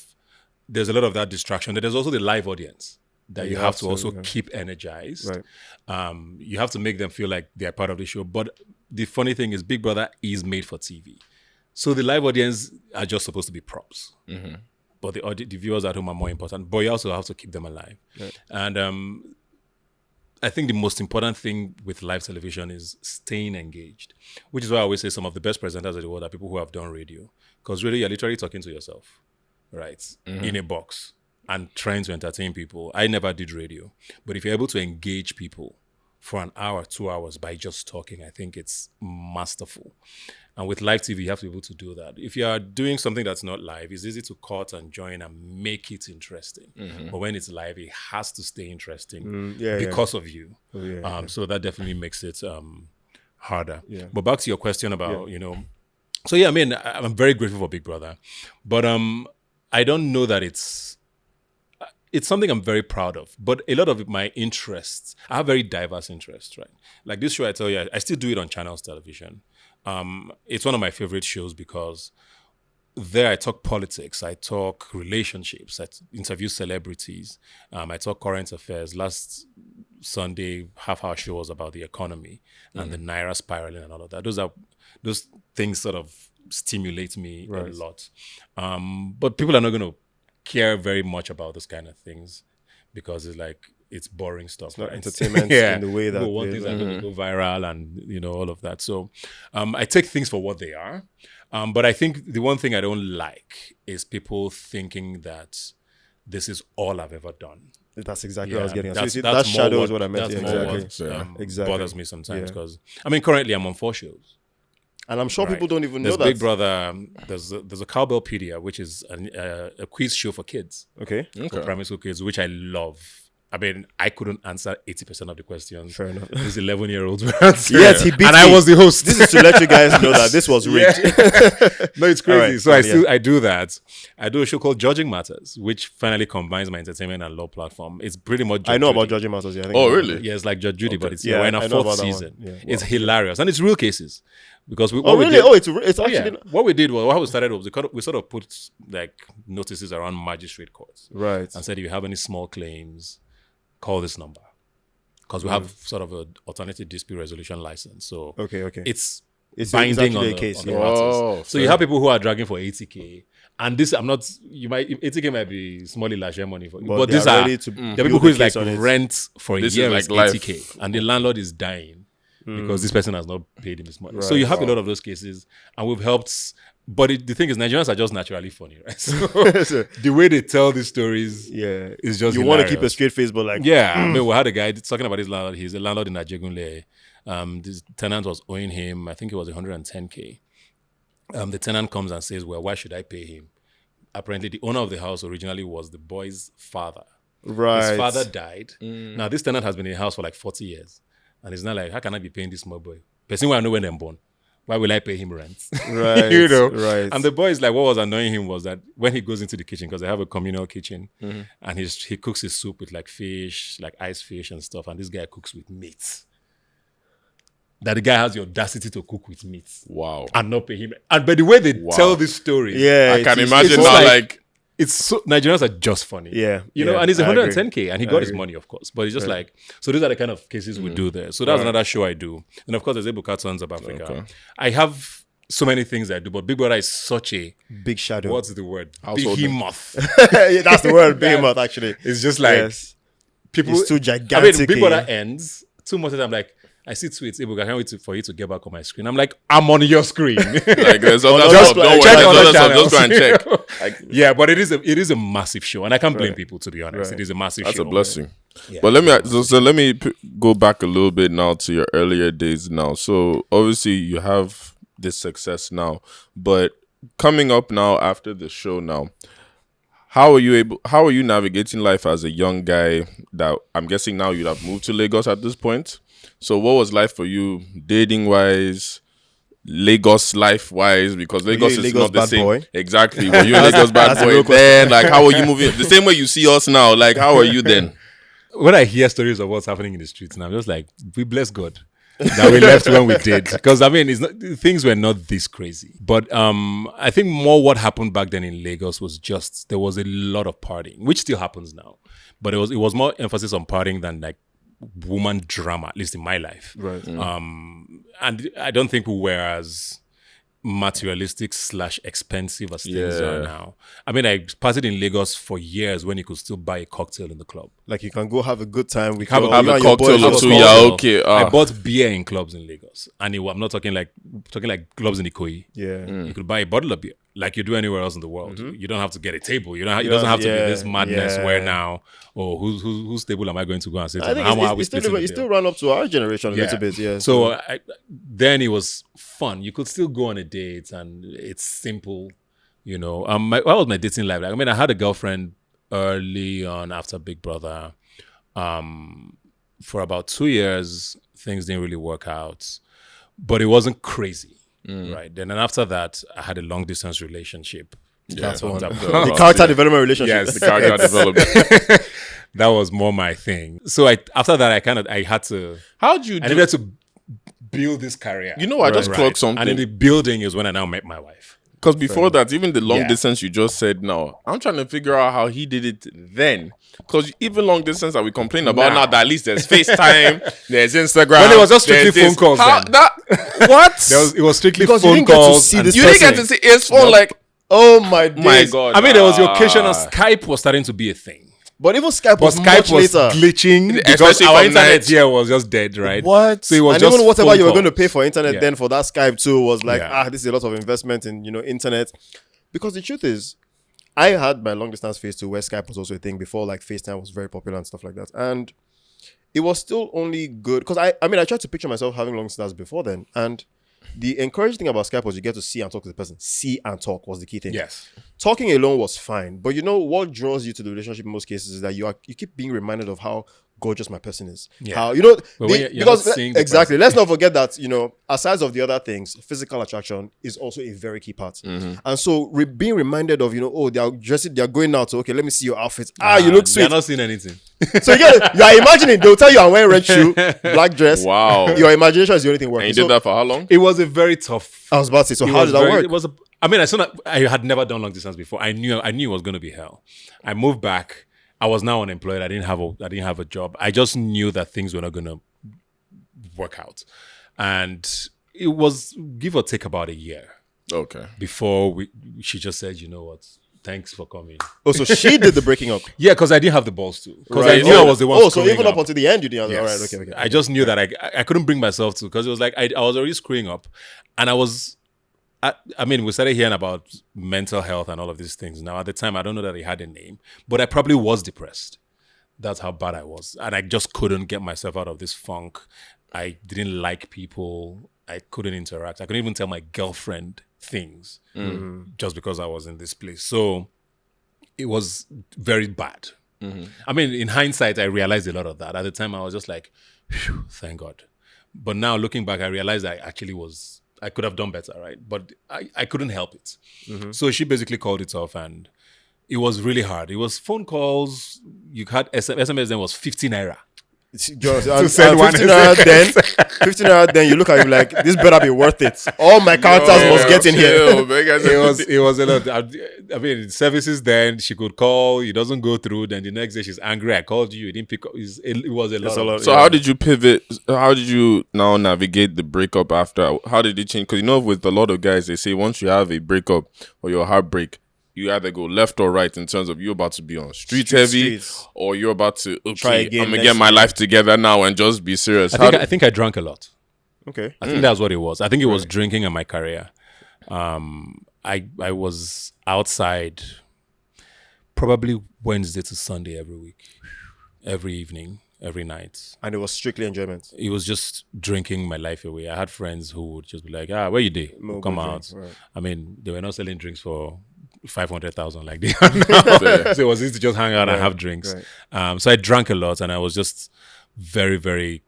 there's a lot of that distraction. There's also the live audience that you have to also keep energized. Right. You have to make them feel like they're part of the show. But the funny thing is Big Brother is made for TV. So the live audience are just supposed to be props. But the viewers at home are more important. But you also have to keep them alive. Right. And I think the most important thing with live television is staying engaged, which is why I always say some of the best presenters in the world are people who have done radio. Because really, you're literally talking to yourself, right? In a box and trying to entertain people. I never did radio. But if you're able to engage people for an hour, 2 hours by just talking, I think it's masterful. And with live TV, you have to be able to do that. If you are doing something that's not live, it's easy to cut and join and make it interesting. But when it's live, it has to stay interesting because of you. So that definitely makes it harder. Yeah. But back to your question about, so yeah, I mean, I'm very grateful for Big Brother. But I don't know that it's something I'm very proud of, but a lot of my interests, I have very diverse interests, right? Like this show, I tell you, I still do it on Channels Television. It's one of my favorite shows because there I talk politics, I talk relationships, I interview celebrities, I talk current affairs. Last Sunday, half-hour show was about the economy and the Naira spiraling and all of that. Those things sort of stimulate me a lot. But people are not going to care very much about those kind of things because it's boring stuff. It's not right? entertainment in the way that People want things that are going to go viral and all of that. So I take things for what they are. But I think the one thing I don't like is people thinking that this is all I've ever done. That's exactly what I was getting at. So That's, you see, that's that more shadow what, is what I meant. That's Yeah, more exactly. what Exactly. bothers me sometimes Yeah. because, I mean, currently I'm on 4 shows. And I'm sure people don't even know There's that. Big Brother. There's a Cowbellpedia, which is a quiz show for kids, Okay. for primary school kids, which I love. I mean, I couldn't answer 80% of the questions. Fair enough. These 11-year-olds were answering. Yes, he beat and me. I was the host. This is to let you guys know that this was rigged. No, it's crazy. All right, So fine, I do that. I do a show called Judging Matters, which finally combines my entertainment and law platform. It's pretty much Judge I know Judy. about Judging Masters. Yeah, I think Oh, really? Yeah, it's like Judge Judy, but it's Yeah, we're in our I know 4th about that one. season. Yeah. It's hilarious. And it's real cases. Because Oh, really? Oh, it's actually. yeah. What we did was, what we started was we sort of put like notices around magistrate courts Right. and said, if you have any small claims, call this number. Because we have sort of an alternative dispute resolution license. So Okay. it's It's binding actually on a the, case. on the Yeah. parties. Oh, So you have people who are dragging for 80K. And this, 80K might be small lash money for, but they these are are, ready to there are build people a who is like case on it. rent for a This year is is like 80K. And the landlord is dying because this person has not paid him his money. So Right. you have a lot of those cases and we've helped. But the thing is, Nigerians are just naturally funny, right? So the way they tell these stories Yeah. is just You want to keep a hilarious. straight face, but like. Yeah, I mean, we had a guy talking about his landlord. He's a landlord in Ajegunle. This tenant was owing him, I think it was 110K. The tenant comes and says, well, why should I pay him? Apparently, the owner of the house originally was the boy's father. Right. His father died. Now, this tenant has been in the house for like 40 years. And he's not like, how can I be paying this small boy? Person where I know when they're born. Why will I pay him rent? Right. You know? Right. And the boy is like, what was annoying him was that when he goes into the kitchen, because they have a communal kitchen, and he cooks his soup with like fish, like ice fish and stuff, and this guy cooks with meat. That the guy has the audacity to cook with meat Wow. and not pay him. And by the way they tell this story, Yeah. I can it's- imagine it's now, like- like it's so Nigerians are just funny. Yeah. You know, yeah, and it's I agree. 110K and he got his money, of course. But it's just like, so these are the kind of cases we do there. So that's another show I do. And of course, there's Ebuka Sons of Africa. Okay. I have so many things I do, but Big Brother is such a, Big shadow. what's the word? Household Behemoth. Yeah, that's the word, behemoth, actually. It's just like, Yes. people. It's too I mean, gigantic. Big Brother ends. 2 months later, I'm like, I see tweets, Ebuka, I can't wait for you to get back on my screen. I'm like, I'm on your screen. like there's other Just stuff. Don't worry, check there's other other stuff. Just go and channels. check. Like, Yeah, but it is a massive show, and I can't blame people, to be honest. It is a massive that's show. a blessing. Yeah. But let me go back a little bit now to your earlier days now. So obviously you have this success now, but coming up now after the show now, how are you navigating life as a young guy that I'm guessing now you'd have moved to Lagos at this point? So what was life for you dating wise, Lagos life wise? Because Lagos you a is Lagos not the bad same. boy? Exactly. Were you a Lagos bad That's a boy real question. then? Like how are you moving? The same way you see us now, like how are you then? When I hear stories of what's happening in the streets now, I'm just like, we bless God that we left when we did. Because I mean, things were not this crazy. But I think more what happened back then in Lagos was just there was a lot of partying, which still happens now. But it was more emphasis on partying than like woman drama, at least in my life. Right. And I don't think we were as materialistic / expensive as things are Yeah. now. I mean, I partied in Lagos for years when you could still buy a cocktail in the club. Like you can go have a good time with Have a- your, have you a and your cocktail boys, or just two, go- yeah, Also, okay, I bought beer in clubs in Lagos, and I'm not talking like clubs in Ikoyi. Yeah. You could buy a bottle of beer like you do anywhere else in the world. You don't have to get a table. You don't. It You doesn't don't- have to be yeah, this madness where yeah. now, whose table am I going to go and sit I on? think How am I it's splitting the it's bill? still run up to our generation a little bit, yeah. So then it was fun. You could still go on a date, and it's simple. You know, what was my dating life like? I mean, I had a girlfriend early on after Big Brother. For about 2 years, things didn't really work out, but it wasn't crazy, right? Then and after that, I had a long distance relationship. That's Yeah, one. that- The character development relationship. Yes, The character development. that was more my thing. So after that, I had to. How'd you I do? needed to build this career. You know, I just clocked something. And in the building is when I now met my wife. Because before that, even the long Yeah. distance you just said now, I'm trying to figure out how he did it then. Because even long distance that we complain about now, that at least there's FaceTime, there's Instagram. Well, it was just strictly there's phone calls How, then. what? It was strictly Because you phone didn't get to calls. see and- this you didn't get to see his phone like, Oh my days. my God. I mean, there was the occasional Skype was starting to be a thing. But even Skype But was Skype much was later. glitching because Especially our from internet night. here was just dead, right? What? So it was and just even whatever phone you were going to calls. pay for internet Yeah. then for that Skype too was like, Yeah. this is a lot of investment in, internet. Because the truth is, I had my long distance phase too, where Skype was also a thing before like FaceTime was very popular and stuff like that. And it was still only good because I tried to picture myself having long distance before then. And the encouraging thing about Skype was you get to see and talk to the person. See and talk was the key thing. Yes. Talking alone was fine, but what draws you to the relationship in most cases is that you keep being reminded of how gorgeous my person is. Yeah. How But when you're not seeing the exactly. person. Let's not forget that aside of the other things, physical attraction is also a very key part. And so being reminded of they are dressing, they are going out. So okay, let me see your outfit. You look You're sweet. not seeing anything. So you are imagining. They'll tell you I'm wearing red shoe, black dress. Wow. Your imagination is the only thing working. And you did that for how long? It was a very tough. I was about to say. So it how was did that very- work? It was. I had never done long distance before. I knew it was going to be hell. I moved back. I was now unemployed. I didn't have a job. I just knew that things were not going to work out, and it was give or take about a year Okay. before she just said, "You know what? Thanks for coming." Oh, so she did the breaking up. Yeah, because I didn't have the balls to. Because Right. I knew I was the one. Oh, so screwing even up until the end, you didn't. Yes. All right. Okay. I just knew that I couldn't bring myself to because it was like I was already screwing up, and I was. I mean, we started hearing about mental health and all of these things. Now, at the time, I don't know that it had a name, but I probably was depressed. That's how bad I was, and I just couldn't get myself out of this funk. I didn't like people. I couldn't interact. I couldn't even tell my girlfriend things just because I was in this place. So it was very bad. I mean, in hindsight, I realized a lot of that. At the time, I was just like, phew, thank God. But now looking back, I realized I could have done better, right? But I couldn't help it. So she basically called it off, and it was really hard. It was phone calls. You had SMS then was 50 naira. To send one 15 naira then, 15 naira then you look at it like this better be worth it. All my characters must get in here. It was a lot. I mean, services then she could call. It doesn't go through. Then the next day she's angry. I called you. You didn't pick up. It was a lot. So how did you pivot? How did you now navigate the breakup after? How did it change? Because with a lot of guys, they say once you have a breakup or your heartbreak, you either go left or right in terms of you're about to be on streets heavy, or you're about to Try again I'm gonna next get my year. life together now and just be serious. I think I drank a lot. Okay. I think that's what it was. I think it was drinking and my career. I was outside probably Wednesday to Sunday every week, every evening, every night. And it was strictly enjoyment. It was just drinking my life away. I had friends who would just be like, where you day? No, Come go out. drink, right. I mean, they were not selling drinks for 500,000 like they are now. So it was easy to just hang out and have drinks. right. So I drank a lot, and I was just very, very.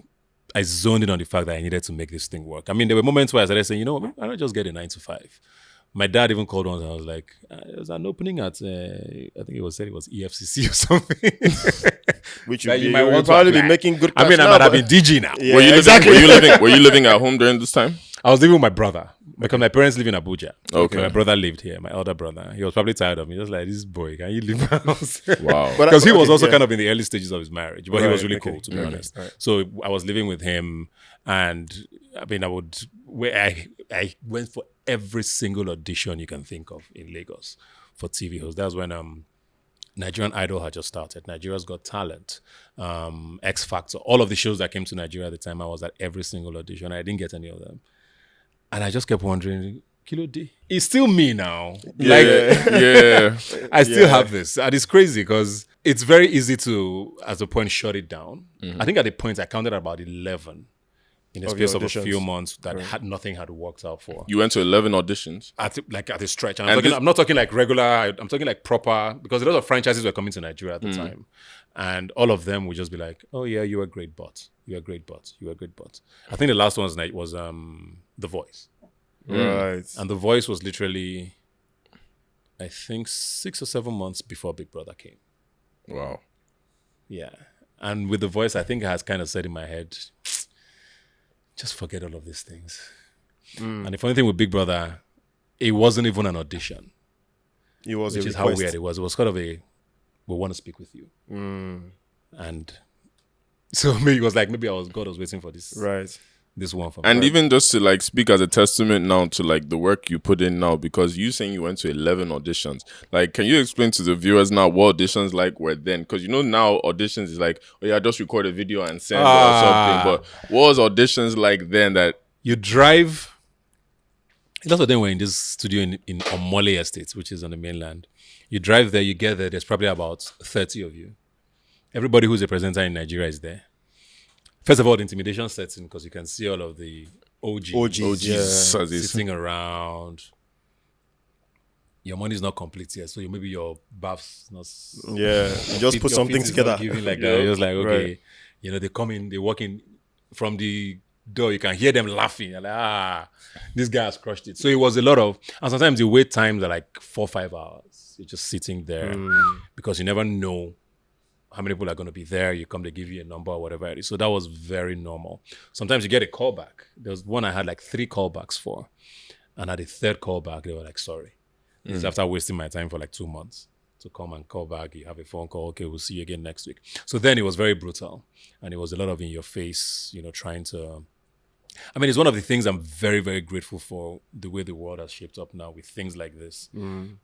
I zoned in on the fact that I needed to make this thing work. I mean, there were moments where I started saying, you know what, why not just get a 9 to 5? My dad even called once and I was like, there's an opening at, I think it said it was EFCC or something. Which That you might might want to probably be apply. making good I cash mean, I now, might have but- been DG now. Yeah, Were you exactly. Were you living at home during this time? I was living with my brother because my parents live in Abuja. Okay. My brother lived here, my elder brother. He was probably tired of me. Just like, this boy, can you leave my house? Wow. But Because he was okay, also yeah. kind of in the early stages of his marriage, but he was Right, really okay. cool, to be honest. Right. So I was living with him, and I mean, I went for every single audition you can think of in Lagos for TV hosts. That's when Nigerian Idol had just started. Nigeria's Got Talent, X Factor, all of the shows that came to Nigeria at the time. I was at every single audition. I didn't get any of them. And I just kept wondering, Kilo D, it's still me now. Yeah. I still have this. And it's crazy because it's very easy to, at a point, shut it down. I think at the point I counted about 11 in the space of a few months that nothing had worked out for. You went to 11 auditions? At a stretch. And I'm not talking like regular, I'm talking like proper, because a lot of franchises were coming to Nigeria at the time. And all of them would just be like, oh yeah, you were a great bot. You were a great bot. You were a great bot. I think the last one was The Voice. Right. And The Voice was literally, I think, 6 or 7 months before Big Brother came. Wow. Yeah. And with The Voice, I think it has kind of said in my head, just forget all of these things. And the funny thing with Big Brother, it wasn't even an audition. It was which is how weird it was. It was kind of we want to speak with you. And so maybe it was like, God was waiting for this. Right. This one for me. And even just to like speak as a testament now to like the work you put in now, because you saying you went to 11 auditions. Like, can you explain to the viewers now what auditions like were then? Because now auditions is like, oh yeah, just record a video and send or something. But what was auditions like then that you drive? Lots of them were in this studio in Omole Estate, which is on the mainland. You drive there, you get there, there's probably about 30 of you. Everybody who's a presenter in Nigeria is there. First of all, the intimidation sets in because you can see all of the OGs sitting around. Your money's not complete yet, so maybe your bath's not. Yeah, you just put something together. Giving like that. It was like, okay, they come in, they walk in from the door. You can hear them laughing. You're like, this guy has crushed it. So it was a lot of, and sometimes the wait times are like 4 or 5 hours. You're just sitting there because you never know how many people are going to be there. You come, they give you a number or whatever it is. So that was very normal. Sometimes you get a callback. There was one I had like 3 callbacks for. And at the 3rd callback, they were like, sorry. This is after wasting my time for like 2 months to come and call back. You have a phone call. Okay, we'll see you again next week. So then it was very brutal. And it was a lot of in your face, trying to... I mean, it's one of the things I'm very, very grateful for, the way the world has shaped up now with things like this.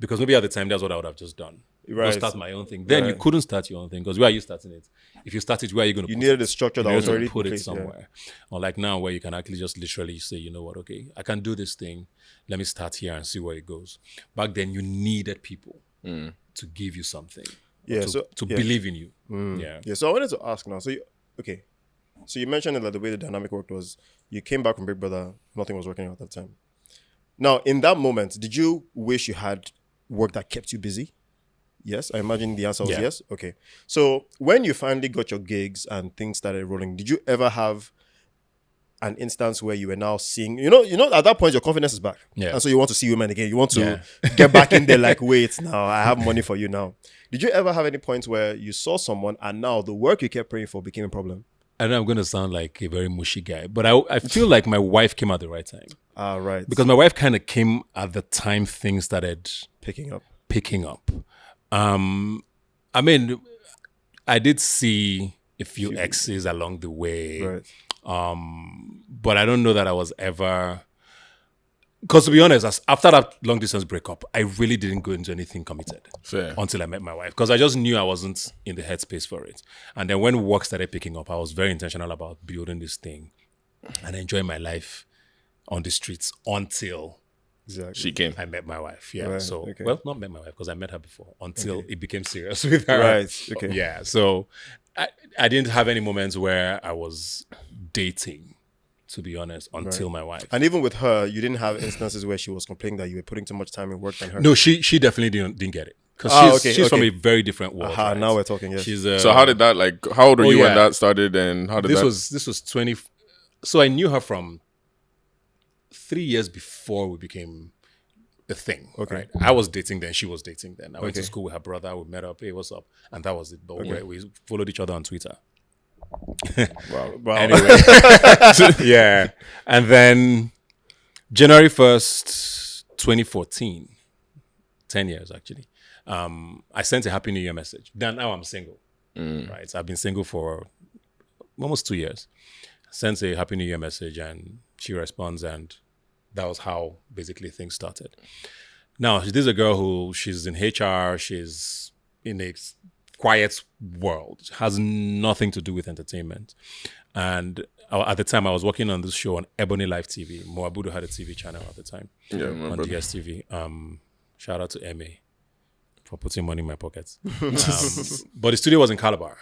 Because maybe at the time, that's what I would have just done. Right. Start my own thing. Then you couldn't start your own thing because where are you starting it? If you start it, where are you going to put it? You needed a structure that was already put it somewhere. Or like now where you can actually just literally say, you know what, okay, I can do this thing. Let me start here and see where it goes. Back then, you needed people to give you something. Yeah, to believe in you. Yeah, so I wanted to ask now. So you mentioned that the way the dynamic worked was you came back from Big Brother, nothing was working out at that time. Now, in that moment, did you wish you had work that kept you busy? Yes, I imagine the answer was yes. Okay. So when you finally got your gigs and things started rolling, did you ever have an instance where you were now seeing, at that point, your confidence is back. Yeah. And so you want to see women again. You want to get back in there like, wait, now I have money for you now. Did you ever have any points where you saw someone and now the work you kept praying for became a problem? I know I'm going to sound like a very mushy guy, but I feel like my wife came at the right time. Right. Because my wife kind of came at the time things started picking up. I mean, I did see a few exes along the way. Right. But I don't know that I was ever... Because to be honest, after that long distance breakup, I really didn't go into anything committed. Fair. Until I met my wife. Because I just knew I wasn't in the headspace for it. And then when work started picking up, I was very intentional about building this thing and enjoying my life on the streets until... Exactly. She came. I met my wife. Yeah. Right, So, okay. well, not met my wife because I met her before until it became serious with her. Right. Okay. Yeah. So I didn't have any moments where I was dating, to be honest, until my wife. And even with her, you didn't have instances where she was complaining that you were putting too much time in work than her. No, she definitely didn't get it. Because she's from a very different world. Aha, right? now we're talking, yes. She's So how did that, like, how old were you when that started and how did This was 20... So I knew her from 3 years before we became a thing. Okay. Right? I was dating then, she was dating then. I went to school with her brother, we met up, hey, what's up? And that was it. But we followed each other on Twitter. Wow. Anyway. Yeah. And then January 1st, 2014, 10 years actually, I sent a Happy New Year message. Now I'm single. Right? So I've been single for almost 2 years. Sent a Happy New Year message and she responds and that was how basically things started. Now, this is a girl who she's in HR, she's in a quiet world, has nothing to do with entertainment. And at the time, I was working on this show on Ebony Live TV. Moabudu had a TV channel at the time on DSTV. Shout out to Emmy for putting money in my pockets. But the studio was in Calabar.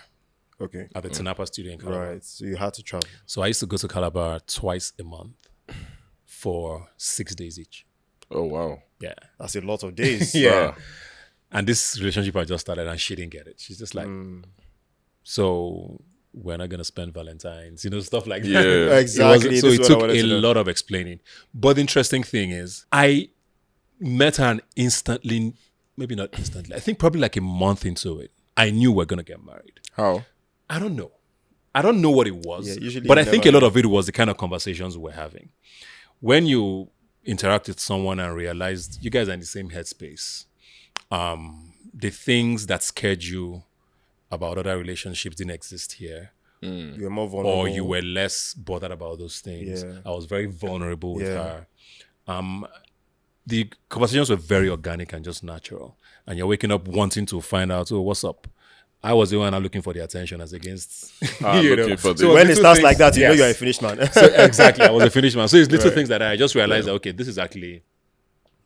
Okay. At the Tinapa studio in Calabar. Right. So you had to travel. So I used to go to Calabar twice a month for 6 days each. Oh, wow. Yeah. That's a lot of days. Yeah. And this relationship I just started and she didn't get it. She's just like, so we're not going to spend Valentine's, stuff like that. Yeah. Exactly. So it This is took what I wanted a to know. lot of explaining. But the interesting thing is, I met her and instantly, maybe not instantly, I think probably like a month into it, I knew we're going to get married. How? I don't know. I don't know what it was. Yeah, usually but you I think a never lot of it was the kind of conversations we're having. When you interact with someone and realize you guys are in the same headspace, the things that scared you about other relationships didn't exist here. You're more vulnerable. Or you were less bothered about those things. Yeah. I was very vulnerable with Yeah. her. The conversations were very organic and just natural. And you're waking up wanting to find out, oh, what's up? I was the one not looking for the attention as against looking for the- So when it little starts things- like that, you know yes. you're a finished man. So exactly, I was a finished man. So it's little things that I just realized that, okay, this is actually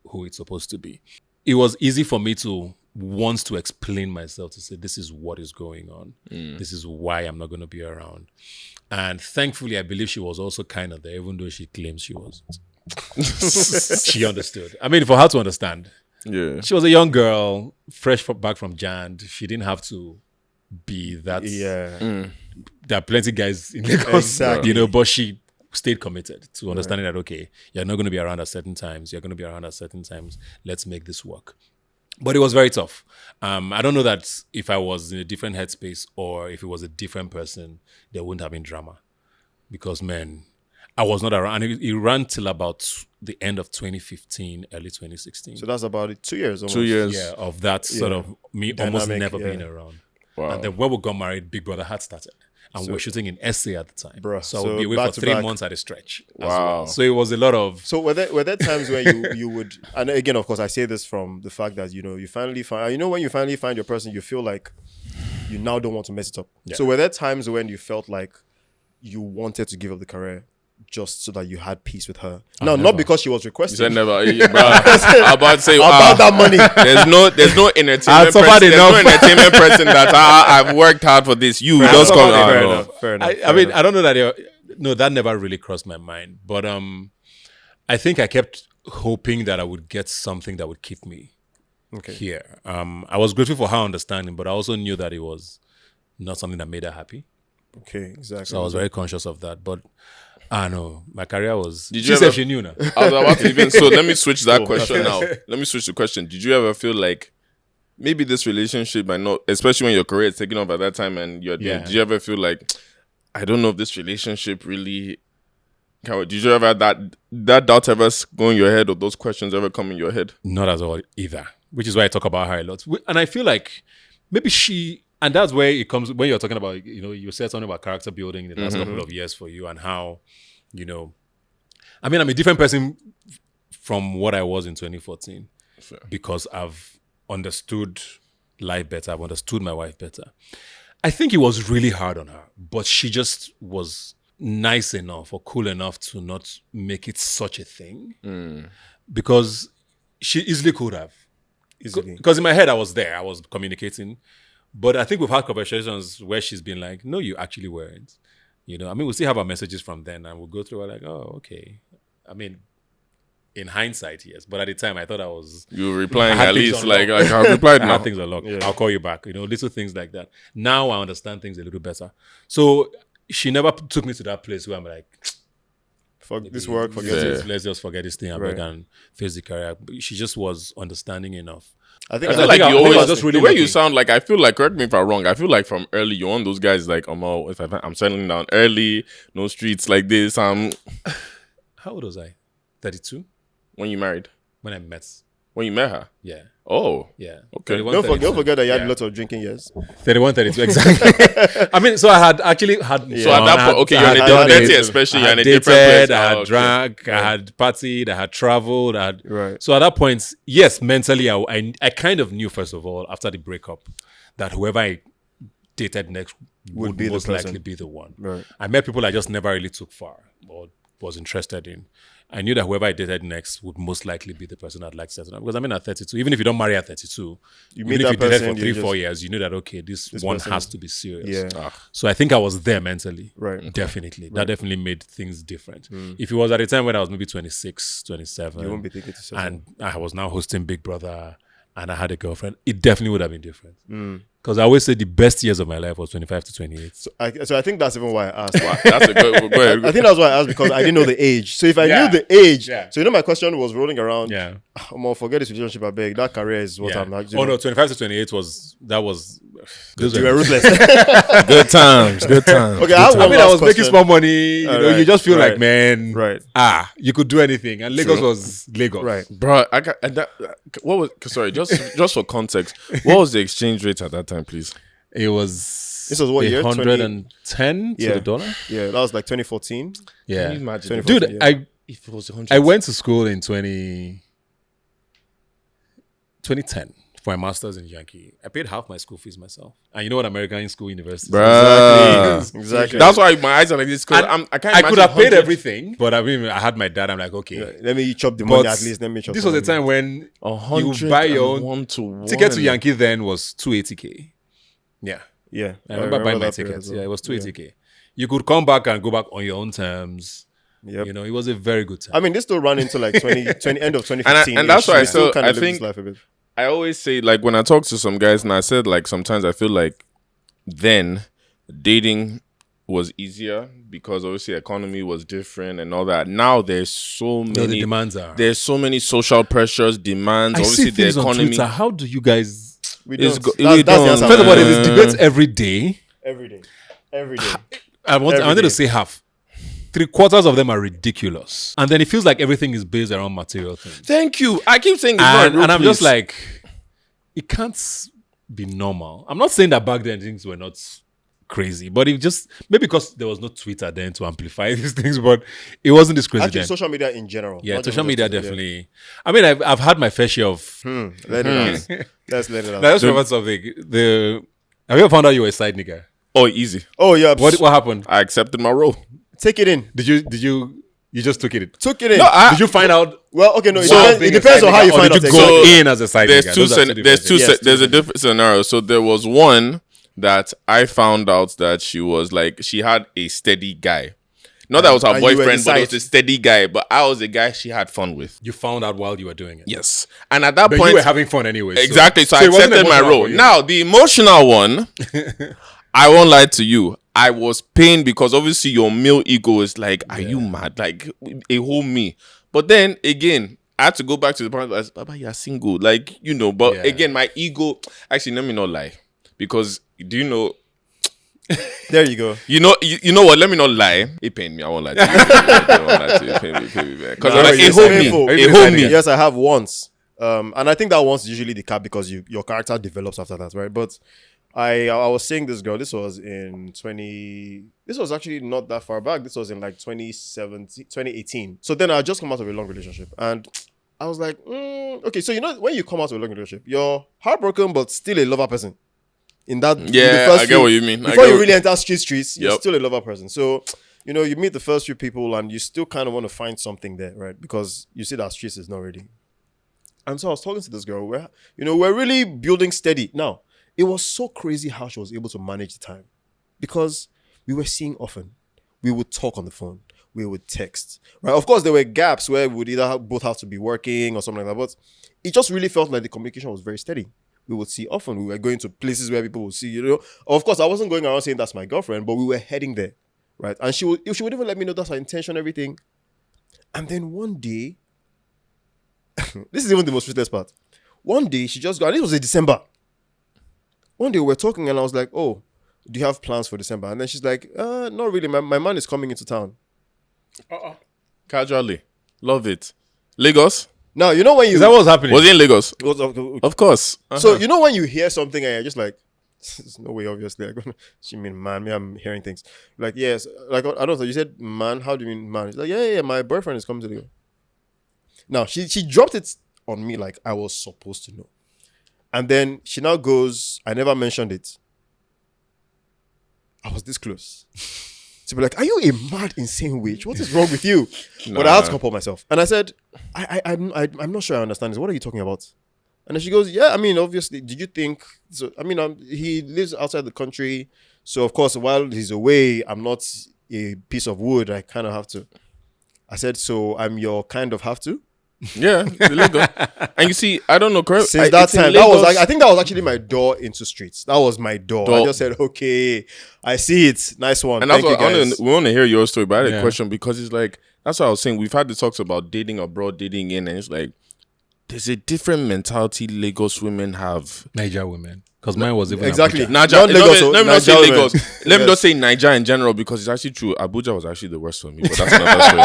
who it's supposed to be. It was easy for me to want to explain myself, to say, this is what is going on. This is why I'm not going to be around. And thankfully, I believe she was also kind of there, even though she claims she wasn't. She understood. I mean, for her to understand. Yeah. She was a young girl, fresh back from Jand. She didn't have to be that. Yeah. There are plenty of guys in Lagos, Exactly. but she stayed committed to understanding that, okay, you're not going to be around at certain times. You're going to be around at certain times. Let's make this work. But it was very tough. I don't know that if I was in a different headspace or if it was a different person, there wouldn't have been drama. Because, man, I was not around. And it ran till about the end of 2015, early 2016. So that's about 2 years almost. 2 years. Yeah, of that sort of me almost Dynamic, never yeah. being around. Wow. And then when we got married, Big Brother had started. And we were shooting in SA at the time. Bruh, So I so would be away back for to 3 back. months at a stretch. as Wow. well. So it was a lot of... So were there times when you would, and again, of course, I say this from the fact that, you finally find, when you finally find your person, you feel like you now don't want to mess it up. Yeah. So were there times when you felt like you wanted to give up the career just so that you had peace with her? No, never. not because she was You requesting. said never. I'm about to say About that money. There's no entertainment I've suffered person. There's no enough. entertainment person that I've worked hard for this. You Fair just enough, come. fair no. enough, fair enough, I fair mean, enough. I don't know that... No, that never really crossed my mind. But I think I kept hoping that I would get something that would keep me here. I was grateful for her understanding, but I also knew that it was not something that made her happy. Okay, exactly. So I was very conscious of that. But I know my career was... Did She you said ever- she knew now. I was about to even. So let me switch that question now. Let me switch the question. Did you ever feel like maybe this relationship might not, especially when your career is taking off at that time and you're doing, Yeah. did you ever feel like, I don't know if this relationship really... Did you ever have that doubt ever go in your head or those questions ever come in your head? Not at all either, which is why I talk about her a lot. And I feel like maybe she... And that's where it comes... When you're talking about, you said something about character building in the last couple of years for you and how, I mean, I'm a different person from what I was in 2014 because I've understood life better. I've understood my wife better. I think it was really hard on her, but she just was nice enough or cool enough to not make it such a thing because she easily could have. Easily. Because in my head, I was there. I was communicating. But I think we've had conversations where she's been like, no, you actually weren't. I mean, we still have our messages from then and we'll go through it like, oh, okay. I mean, in hindsight, yes. But at the time, I thought I was... You were replying I had at things least on like lock. I've replied I now. have things unlocked. I'll call you back. Little things like that. Now I understand things a little better. So she never took me to that place where I'm like, Fuck this work, forget it. let's just forget this thing Right. and face the career. She just was understanding enough. I think I feel I like think you I was always just really the way you lucky. sound like I feel like, correct me if I'm wrong, I feel like from early you're one of those guys like I'm settling down early, no streets like this. How old was I? 32 When you married, when I met. when you met her. Yeah. Oh, Yeah. okay. 31, Don't 32. forget that you had Yeah. lots of drinking years. 31, 32, exactly. I mean, so I had actually had. So at that point, okay, you're in a done different, it. especially I you're in had a different place. dated, I had Oh, okay. drank, I had partied, I had traveled. Right. So at that point, yes, mentally, I kind of knew, first of all, after the breakup, that whoever I dated next would be the most person. likely be the one. Right. I met people I just never really took far or was interested in. I knew that whoever I dated next would most likely be the person I'd like to settle down. Because I mean, at 32, even if you don't marry at 32, You even meet if that you dated person, for you 3-4 just- years, you knew that, okay, this one person has is- to be serious. Yeah. So I think I was there mentally. Right. Definitely. That definitely made things different. If it was at a time when I was maybe 26, 27, You won't be thinking to settle. and I was now hosting Big Brother and I had a girlfriend, it definitely would have been different. Because I always say the best years of my life was 25 to 28. So I think that's even why I asked. That's a good. Go ahead. I think that's why I asked, because I didn't know the age. So if I Yeah. knew the age, Yeah. so my question was rolling around. Yeah. I'm gonna forget this relationship. I beg. That career is what Yeah. I'm actually. Oh no, 25 to 28 was those You were were ruthless. Good times. Good times. Okay, I have I one mean, I last was making question. small money. You know, right, you just feel right, like, man, right. you could do anything. And Lagos was Lagos. Right. Bro, I got and that. What was? Sorry, just for context, what was the exchange rate at that time, please? It was. This was what year? 110 to Yeah. the dollar. Yeah, that was like 2014. Yeah. Can you imagine? 24. Dude, Yeah. If it was 100, I went to school in 2010 for my master's in Yankee. I paid half my school fees myself. And you know what American school university Bruh. Exactly. That's why my eyes are like this because I can't. I could imagine have paid 100. everything, but I mean, I had my dad. I'm like, okay. Let me chop the money But at least. Let me chop. this some was a money. time when 100 you buy your own one to one. ticket to Yankee then was 280k. Yeah. Yeah, I remember buying my that period tickets. as well. Yeah, it was 280k. You could come back and go back on your own terms. Yep. You know, it was a very good time. I mean, this still ran into like 20 end of 2015. And that's why I still- kind I of live think- this life a bit. I always say, like, when I talk to some guys, and I said, like, sometimes I feel like then dating was easier because obviously economy was different and all that. Now there's so No, the many demands are. there's so many social pressures, demands. I Obviously see the things on economy. Twitter. How do you guys? We It's don't. go- That's we the don't. answer. First of all, Uh, there's debates every day. Every day. Every day. I wanted Every to day. say half. 3/4 of them are ridiculous, and then it feels like everything is based around material things. Thank you. I keep saying it's not a And, real and I'm just place. like, it can't be normal. I'm not saying that back then things were not crazy, but it just maybe because there was no Twitter then to amplify these things, but it wasn't this crazy Actually, then. social media in general. Yeah, not social even media just- definitely. I mean, I've had my fair share of. Let it out. Let's let it out. Now, let's remember something. Have you ever found out you were a side nigga? oh, easy. Oh yeah. What happened? I accepted my role. Take it in. Did you just took it? Took it in. Did you find out? Well, okay, no. It So- depends, it depends on how you or find did out. you go exactly. in as a side There's nigga? two. Those are different There's two. things. Yes, There's two a different scenario. So there was one that I found out that she was like she had a steady guy. Not that I was her And you were boyfriend, the but it was side. a steady guy. But I was a guy she had fun with. You found out while you were doing it. Yes, and at that But point, you were having fun anyway. exactly. So I it wasn't accepted my emotional role. for you. Now the emotional one, I won't lie to you. I was pained because obviously your male ego is like, are you mad? Like a whole me. But then again, I had to go back to the point that Baba, you're single. Like, you know, but Yeah. again, my ego, actually, let me not lie. Because do you know, There you go. you know what? Let me not lie. It pained me. I won't lie to you. I won't lie to you. It pained me. Because No, like, it's it hold painful. me. Are you It being hold funny? me. Yes, I have once. And I think that once is usually the cap because your character develops after that, right? But I was seeing this girl. This was in 20. This was actually not that far back. This was in like 2017, 2018. So then I had just come out of a long relationship, and I was like, okay. So you know when you come out of a long relationship, you're heartbroken but still a lover person. In that, in the Yeah, first I get few- what you mean. I Before get you what- really enter streets, you're Yep. still a lover person. So you know you meet the first few people, and you still kind of want to find something there, right? Because you see that streets is not ready. And so I was talking to this girl. We're really building steady. Now, it was so crazy how she was able to manage the time because we were seeing often. We would talk on the phone. We would text. Right? Of course, there were gaps where we would either both have to be working or something like that. But it just really felt like the communication was very steady. We would see often. We were going to places where people would see, Of course, I wasn't going around saying that's my girlfriend, but we were heading there. Right? And she would even let me know that's her intention, everything. And then one day, this is even the most sweetest part. One day she just got, and it was in December. One day we were talking and I was like, oh, do you have plans for December? And then she's like, not really. My man is coming into town. Casually. Love it. Lagos? Now, you know when you... Is that what's happening? Was he in Lagos? So, Of course. you know when you hear something and you're just like, there's no way, obviously. She mean, man, me, I'm hearing things. Like, yes, like, I don't know. You said, man, how do you mean, man? She's like, yeah, my boyfriend is coming to Lagos. Now, she dropped it on me like I was supposed to know. And then she now goes, I never mentioned it. I was this close. To be like, are you a mad, insane witch? What is wrong with you? But I had to comport myself. And I said, I'm not sure I understand this. What are you talking about? And then she goes, yeah, I mean, obviously, did you think... So, I mean, he lives outside the country. So, of course, while he's away, I'm not a piece of wood. I kind of have to. I said, so I'm your kind of have to? Yeah, Lagos. And you see, I don't know. Since that time, that was like, I think that was actually my door into streets. That was my door. I just said, okay, I see it. Nice one. And Thank that's you what guys. we want to hear your story, but I had a Yeah. question because it's like, that's what I was saying. We've had the talks about dating abroad, dating in, and it's like, there's a different mentality Lagos women have. Niger women. Because mine was even Exactly. Abuja. Naija, Not Lagos, let me not Naija say women. Lagos. Let me Yes. not say Niger in general because it's actually true. Abuja was actually the worst for me, but that's another story.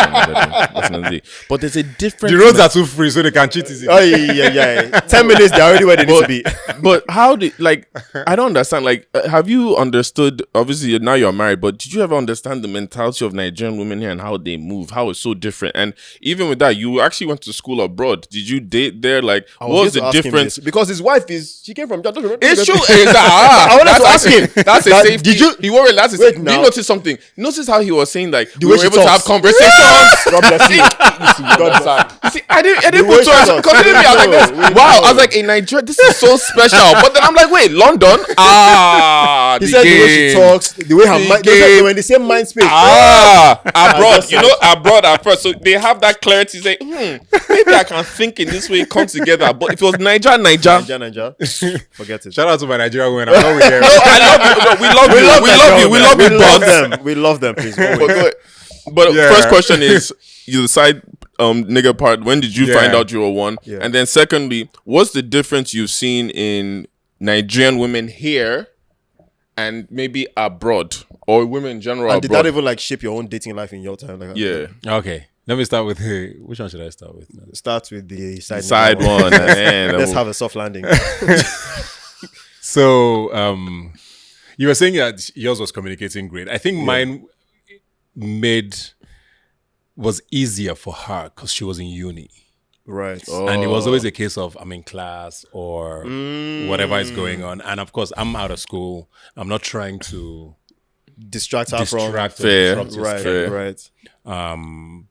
That's another day. But there's a different. The roads are too free, so they can cheat easy. Oh, yeah. 10 minutes, they're already where they need to be. But how did I don't understand. Like, have you understood? Obviously, now you're married, but did you ever understand the mentality of Nigerian women here and how they move? How it's so different? And even with that, you actually went to school abroad. Did you date there? Like, what was the difference? Because his wife she came from... It's true. I wanted to ask him. That's a That- safety. did you- He wore it. That's a Wait Did now. you notice something? Notice how he was saying like we way were she able to have talks. conversations. God bless you. You see, I didn't way put she so talks. considering me. I was like, We this. Wow. know. I was like, in Nigeria, this is so special. But then I'm like, wait, London? He said the way she talks, the way her The mind... game. They were in the same mind space. Abroad, just you know, abroad at first, so they have that clarity. Say, maybe I can think in this way, it comes together. But if it was Niger, Niger. Forget it. Shout out to my Nigerian women. I'm not with them. no, I love you. No, we love you. We love you, but We love them, please. But Yeah. first question is the side nigga part. When did you Yeah. find out you were one? Yeah. And then secondly, what's the difference you've seen in Nigerian women here and maybe abroad or women in general And did abroad? that even like shape your own dating life in your time? Like, Yeah, Okay. Let me start with which one should I start with? Start with the side side one. Man, Let's have a soft landing. So, you were saying that yours was communicating great. I think mine was easier for her because she was in uni. Right. And it was always a case of I'm in class or whatever is going on. And of course, I'm out of school. I'm not trying to Distract her distract from... or Fair. disrupt your Right, schedule. right.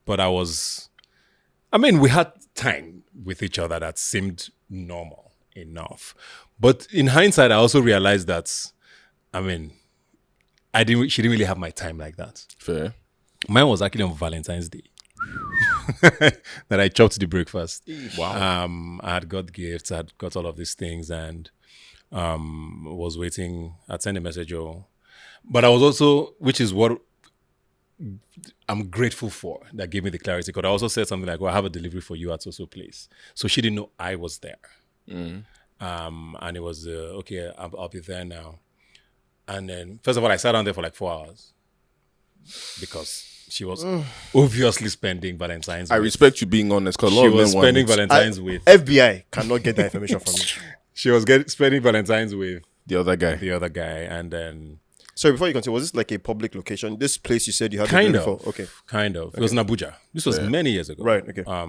But we had time with each other that seemed normal enough. But in hindsight, I also realized that, she didn't really have my time like that. fair. Mine was actually on Valentine's Day that I chopped the breakfast. Wow. I had got gifts, I had got all of these things, and was waiting. I'd send a message, but I was also, which is what I'm grateful for, that gave me the clarity. Because I also said something like, "Well, I have a delivery for you at so place," so she didn't know I was there. And it was okay. I'll be there now. And then, first of all, I sat down there for like 4 hours because she was obviously spending Valentine's. I respect you being honest because a lot She of was men spending want Valentine's with. FBI cannot get that information from me. She was spending Valentine's with the other guy. the other guy, and then Sorry, before you continue, was this like a public location? This place you said you had kind to of, go for? Okay. kind of. It was in Abuja. This was many years ago. Right, okay. I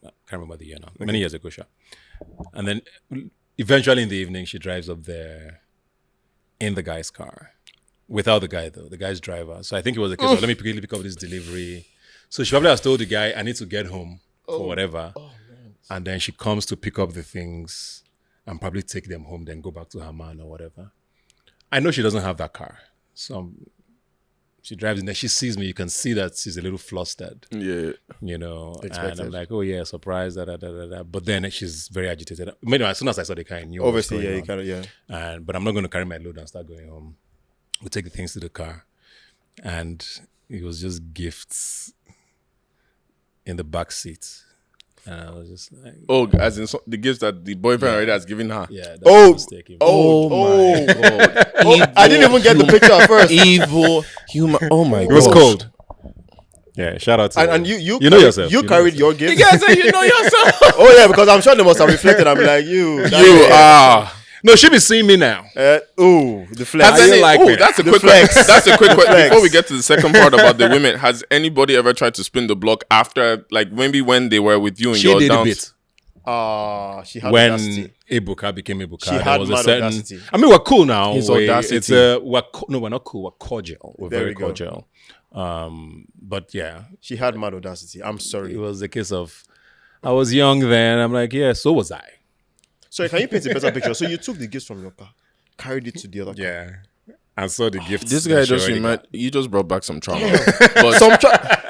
can't remember the year now. Many years ago, sure. And then eventually in the evening, she drives up there in the guy's car. Without the guy, though, the guy's driver. So I think it was a case of, let me quickly pick up this delivery. So she probably has told the guy, I need to get home or whatever. And then she comes to pick up the things and probably take them home, then go back to her man or whatever. I know she doesn't have that car. So she drives in there. She sees me. You can see that she's a little flustered. Yeah. And Expected. I'm like, oh yeah, surprise, da, da, da, da, da. But then she's very agitated. As soon as I saw the car, I knew what was Obviously, going yeah, you on. kind of, yeah. But I'm not going to carry my load and start going home. We take the things to the car, and it was just gifts in the back seat. And I was just like, Oh, as in the gifts that the boyfriend already has given her. yeah, that's Oh, a mistake. my god. I didn't even get the picture at first. Evil human. Oh my god. It was cold. Yeah, shout out to And you you know yourself. You know carried yourself. your gift. You guys say you know yourself. Oh yeah, because I'm sure they must have reflected. I'm like you. You are. No, she be seeing me now. The flex. Has any, like me? that's a The quick flex. question. That's a quick question. flex. Before we get to the second part about the women, has anybody ever tried to spin the block after, like maybe when they were with you and She you're did a down? bit She had when audacity. Ebuka became Ebuka. She There had was mad a certain. audacity. I mean, we're cool now. His We- audacity. It's no, we're not cool. We're cordial. We're There very we go. cordial. But yeah, She had mad audacity. I'm it sorry. was a case of I was young then. I'm like, yeah, so was I. Sorry, can you paint a better picture? So you took the gifts from your car, carried it to the other car. Yeah, and saw the gift. This guy just you just brought back some trauma. But Some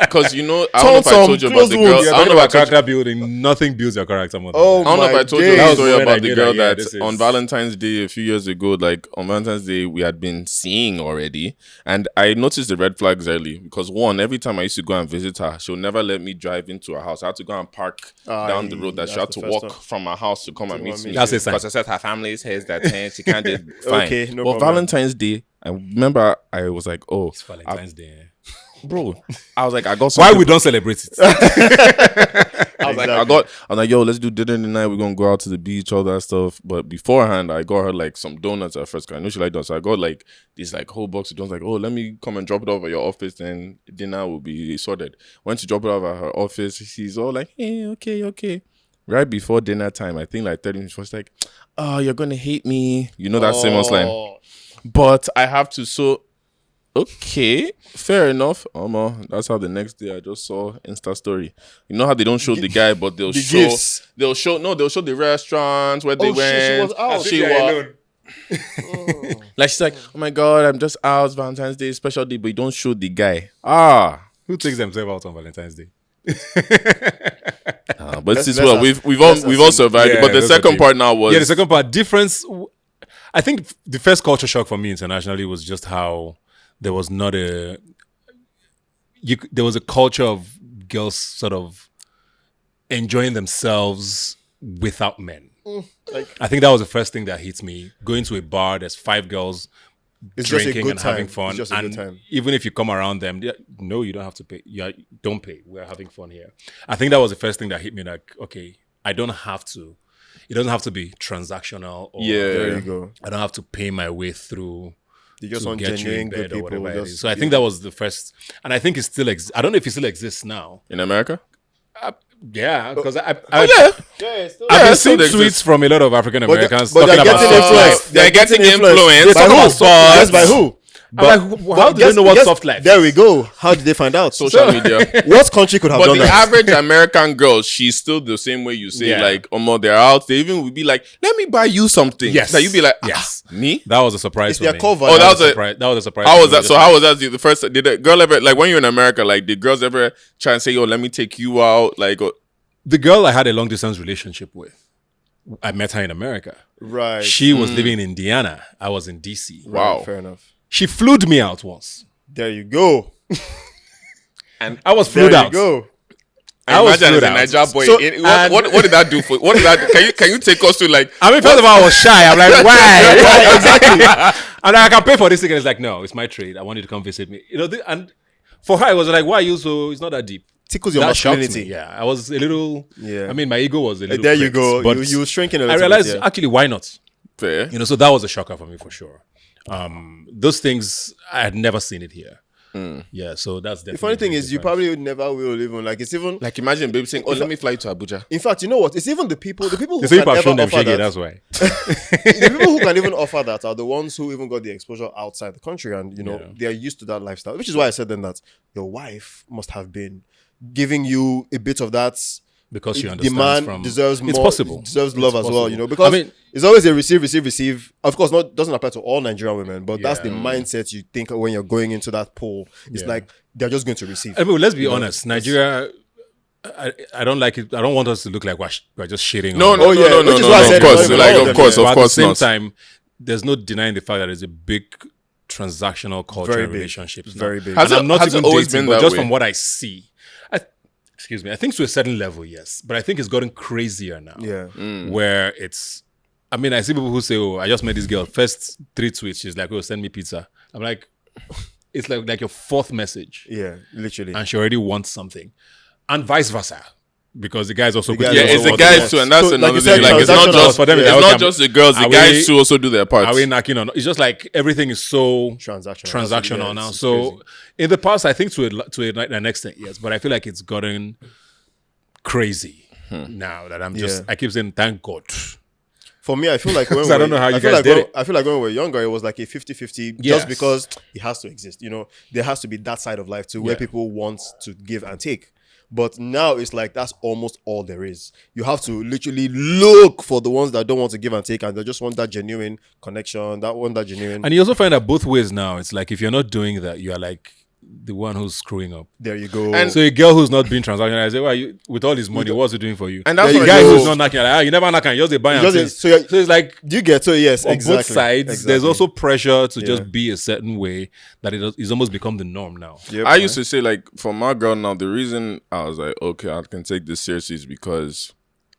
because you know, I don't know if I Some told you about closed the wounds. girl. You're I don't talking know if I about told you. character building. Nothing builds your character more. Than Oh, that. I don't know if my I told you days. the That was story when I about the knew girl that, yeah, that this is- on Valentine's Day a few years ago, like on Valentine's Day, we had been seeing already. And I noticed the red flags early because one, every time I used to go and visit her, she'll never let me drive into her house. I had to go and park down the road. That she had that's to the first walk one. from her house to come and meet me. That's a sign. Because I said her family says that she can't do fine. Okay, no but problem. Valentine's Day, I remember I was like, oh, It's Valentine's Day. bro. I was like, I got Why something. we don't celebrate it? I was like, I'm like, yo, let's do dinner tonight. We're gonna go out to the beach, all that stuff. But beforehand, I got her like some donuts at first. Cause I know she liked donuts. So I got like this like whole box of donuts. Like, oh, let me come and drop it off at your office, and dinner will be sorted. Went to drop it off at her office. She's all like, hey, okay. Right before dinner time, I think like 30 minutes, she's like, oh, you're gonna hate me. You know that famous line. But I have to okay, fair enough. That's how the next day I just saw Insta story. You know how they don't show the guy, but they'll The show. gifts. They'll show the restaurants where they went. she was out. She was like, she's like, oh my god, I'm just out. Valentine's Day, special day, but you don't show the guy. Who takes themselves out on Valentine's Day? But this is let's well, ask- we've let's all survived. Yeah, But the that's second okay. part now was Yeah, the second part difference. I think the first culture shock for me internationally was just how there was not a. There was a culture of girls sort of enjoying themselves without men. I think that was the first thing that hit me. Going to a bar, there's 5 girls It's just a drinking good and time. having fun. It's just a and good time. even if you come around them, no, you don't have to pay. Don't pay. We're having fun here. I think that was the first thing that hit me. Like, okay, I don't have to. It doesn't have to be transactional. Or There you go. I don't have to pay my way through. You just to want get you in genuine good bed or people. whatever it is. Just, So I think that was the first, and I think it still exists. I don't know if it still exists now. in America. Yeah, because Yeah, I've yeah, been it still seeing exists. tweets from a lot of African Americans but talking they're about getting soft influenced. life. They're getting influenced. By talk who? about soft Yes, life. by who? I'm like, how do they know what soft life? There we go. How did they find out? Social media. What country could have But done the that? average American girl, she's still the same way you say, Yeah. like, they're out. They even would be like, let me buy you something. Yes. That you'd be like, Yes. me? That was a surprise It's for their me. cover. Oh, that was a- surprise. That was a surprise. How for was me. that? So how was that the first? Did a girl ever, like when you're in America, like did girls ever try and say, yo, let me take you out? Like, The girl I had a long distance relationship with, I met her in America. Right. She was living in Indiana. I was in DC. wow. Fair enough. She flued me out once. There you go. I was There flued you out. go. I was Imagine as flued a out. Niger boy. So- What did that do for? What did that? Can you take us to like? I mean, first of all, I was shy. I'm like, why? Exactly. And I can pay for this ticket. It's like, no, it's my trade. I want you to come visit me. And for her, it was like, why are you so? It's not that deep. Tickles your That shocked me. masculinity. Yeah, I was a little. Yeah. I mean, my ego was a little. There you pricked, go. But You shrinking a I little realized bit. Yeah. actually, why not? Fair. So that was a shocker for me for sure. Those things I had never seen it here. Yeah, so that's definitely The funny thing is, you different. probably never will even like. It's even. Like imagine baby saying, oh, let me fly you to Abuja. In fact, you know what? It's even the people who They can say people have ever shown them offer shaggy. that. That's why. The people who can even offer that are the ones who even got the exposure outside the country, and Yeah. they are used to that lifestyle. Which is why I said then that your wife must have been giving you a bit of that. Because she The understands man from deserves more. It's possible. Deserves love It's as well. possible. Because I mean, it's always a receive. Of course, not doesn't apply to all Nigerian women, but that's the Yeah. mindset you think when you're going into that pool. It's Yeah. like they're just going to receive. I mean, let's be honest. Nigeria, I don't like it. I don't want us to look like we're just shitting. No, on no, Oh, no, yeah, no, no, which is no, why I no. said Of course, not even like all of of course, But of at course the same not. time, there's no denying the fact that there's a big transactional culture Very in big. relationships. Very now. big. Has And it- I'm not has it even always dating, been but that just way? from what I see, excuse me, I think to a certain level, yes. But I think it's gotten crazier now. Yeah. Where it's, I mean, I see people who say, oh, I just met this girl. First 3 tweets, she's like, oh, send me pizza. I'm like, it's like your fourth message, Yeah, literally. and she already wants something, and vice versa. Because the guys also The guys Yeah, also it's the want guys to- too, and that's So, like another you said, thing. Like, it's not transactional just for them, it's okay, not just the girls. The are guys we- too also do their parts. Are we knocking on? It's just like everything is so transactional. now. It's So crazy. in the past, I think an extent, yes, but I feel like it's gotten crazy now that I keep saying thank God. For me, I feel like when I don't know how you guys did it. I feel like when we were younger, it was like a 50-50 Yes. just because it has to exist. There has to be that side of life too, where Yeah. people want to give and take. But now it's like that's almost all there is. You have to literally look for the ones that don't want to give and take, and they just want that genuine connection, that genuine. And you also find that both ways now. It's like if you're not doing that, you are like the one who's screwing up. There you go. And So a girl who's not being transactional, I say, well, you, with all this money, what's it doing for you? And that's There what you the guy go. who's not knocking, like, you never knock, you just a buy and Just a- things. so you're- So it's like do you get so yes, on exactly. both sides, there's Exactly. also pressure to Yeah. just be a certain way that it's almost become the norm now. Yep. I used to say, like, for my girl now, the reason I was like, okay, I can take this seriously is because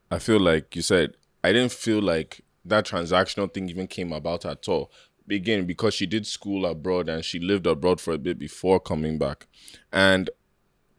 I feel like you said, I didn't feel like that transactional thing even came about at all. Again, because she did school abroad and she lived abroad for a bit before coming back. And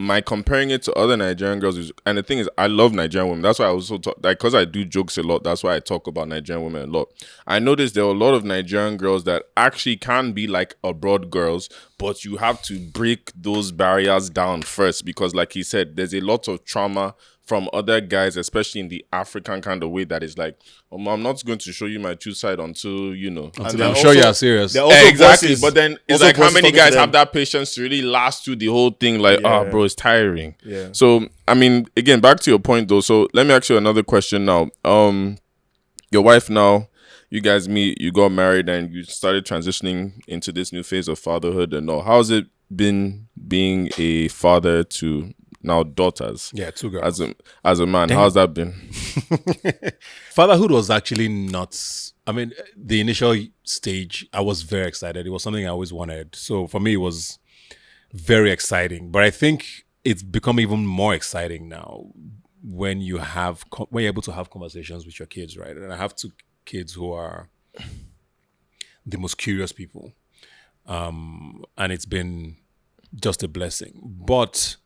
my comparing it to other Nigerian girls is, and the thing is, I love Nigerian women. That's why I also talk, like, because I do jokes a lot. That's why I talk about Nigerian women a lot. I noticed there are a lot of Nigerian girls that actually can be like abroad girls, but you have to break those barriers down first because, like he said, there's a lot of trauma from other guys, especially in the African kind of way that is like, I'm not going to show you my true side until, Until they're I'm sure also- you're serious. they're also exactly. voices- But then it's also like, how voices many talking to guys them. have that patience to really last through the whole thing? Like, Yeah. bro, it's tiring. Yeah. So, I mean, again, back to your point though. So let me ask you another question now. Your wife now, you guys meet, you got married, and you started transitioning into this new phase of fatherhood and all. How's it been being a father to now daughters? Yeah, two girls. As a man, how's that been? Fatherhood was actually not. I mean, the initial stage, I was very excited. It was something I always wanted. So for me, it was very exciting. But I think it's become even more exciting now when you're able to have conversations with your kids, right? And I have two kids who are the most curious people, and it's been just a blessing. But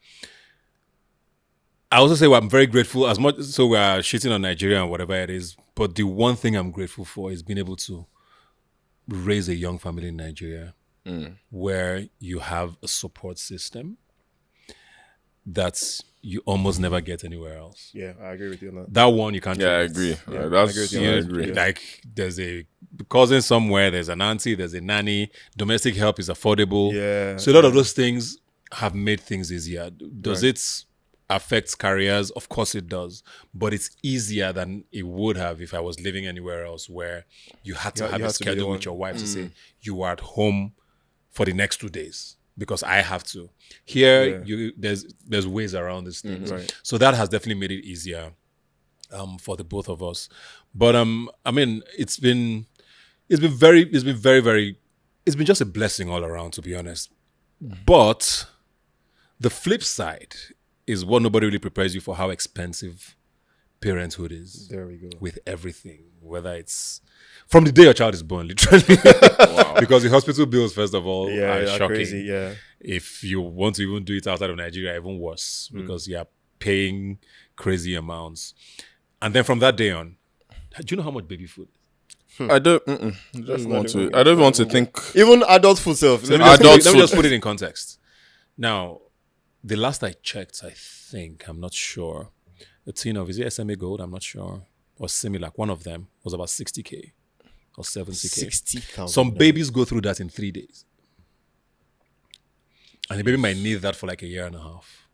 I also say, I'm very grateful as much. So we are shitting on Nigeria and whatever it is. But the one thing I'm grateful for is being able to raise a young family in Nigeria where you have a support system that you almost never get anywhere else. Yeah, I agree with you on that. That one you can't. Yeah, I get. agree. Yeah, That's I agree with I you. agree. Like there's a cousin somewhere, there's an auntie, there's a nanny. Domestic help is affordable. Yeah. So a lot of those things have made things easier. Does Right. it affect careers? Of course it does. But it's easier than it would have if I was living anywhere else where you had to Yeah, have you a have to be the schedule one. with your wife to say you are at home for the next 2 days because I have to. Here, there's ways around these things. Right. So that has definitely made it easier for the both of us. But I mean, it's been very, it's been just a blessing all around, to be honest. But the flip side is what nobody really prepares you for, how expensive parenthood is There we go. with everything, whether it's from the day your child is born, literally. Because the hospital bills, first of all, Yeah, are yeah, shocking. crazy. Yeah. If you want to even do it outside of Nigeria, even worse because you are paying crazy amounts. And then from that day on, do you know how much baby food is? I don't. I don't want to think. Even adult food self. Let me Adult just food. put it in context. Now, the last I checked, I think, I'm not sure, a tin of, is it SMA Gold? I'm not sure. Or Similac, one of them was about 60K or 70K. 60,000. Some babies go through that in 3 days. And the baby might need that for like a year and a half.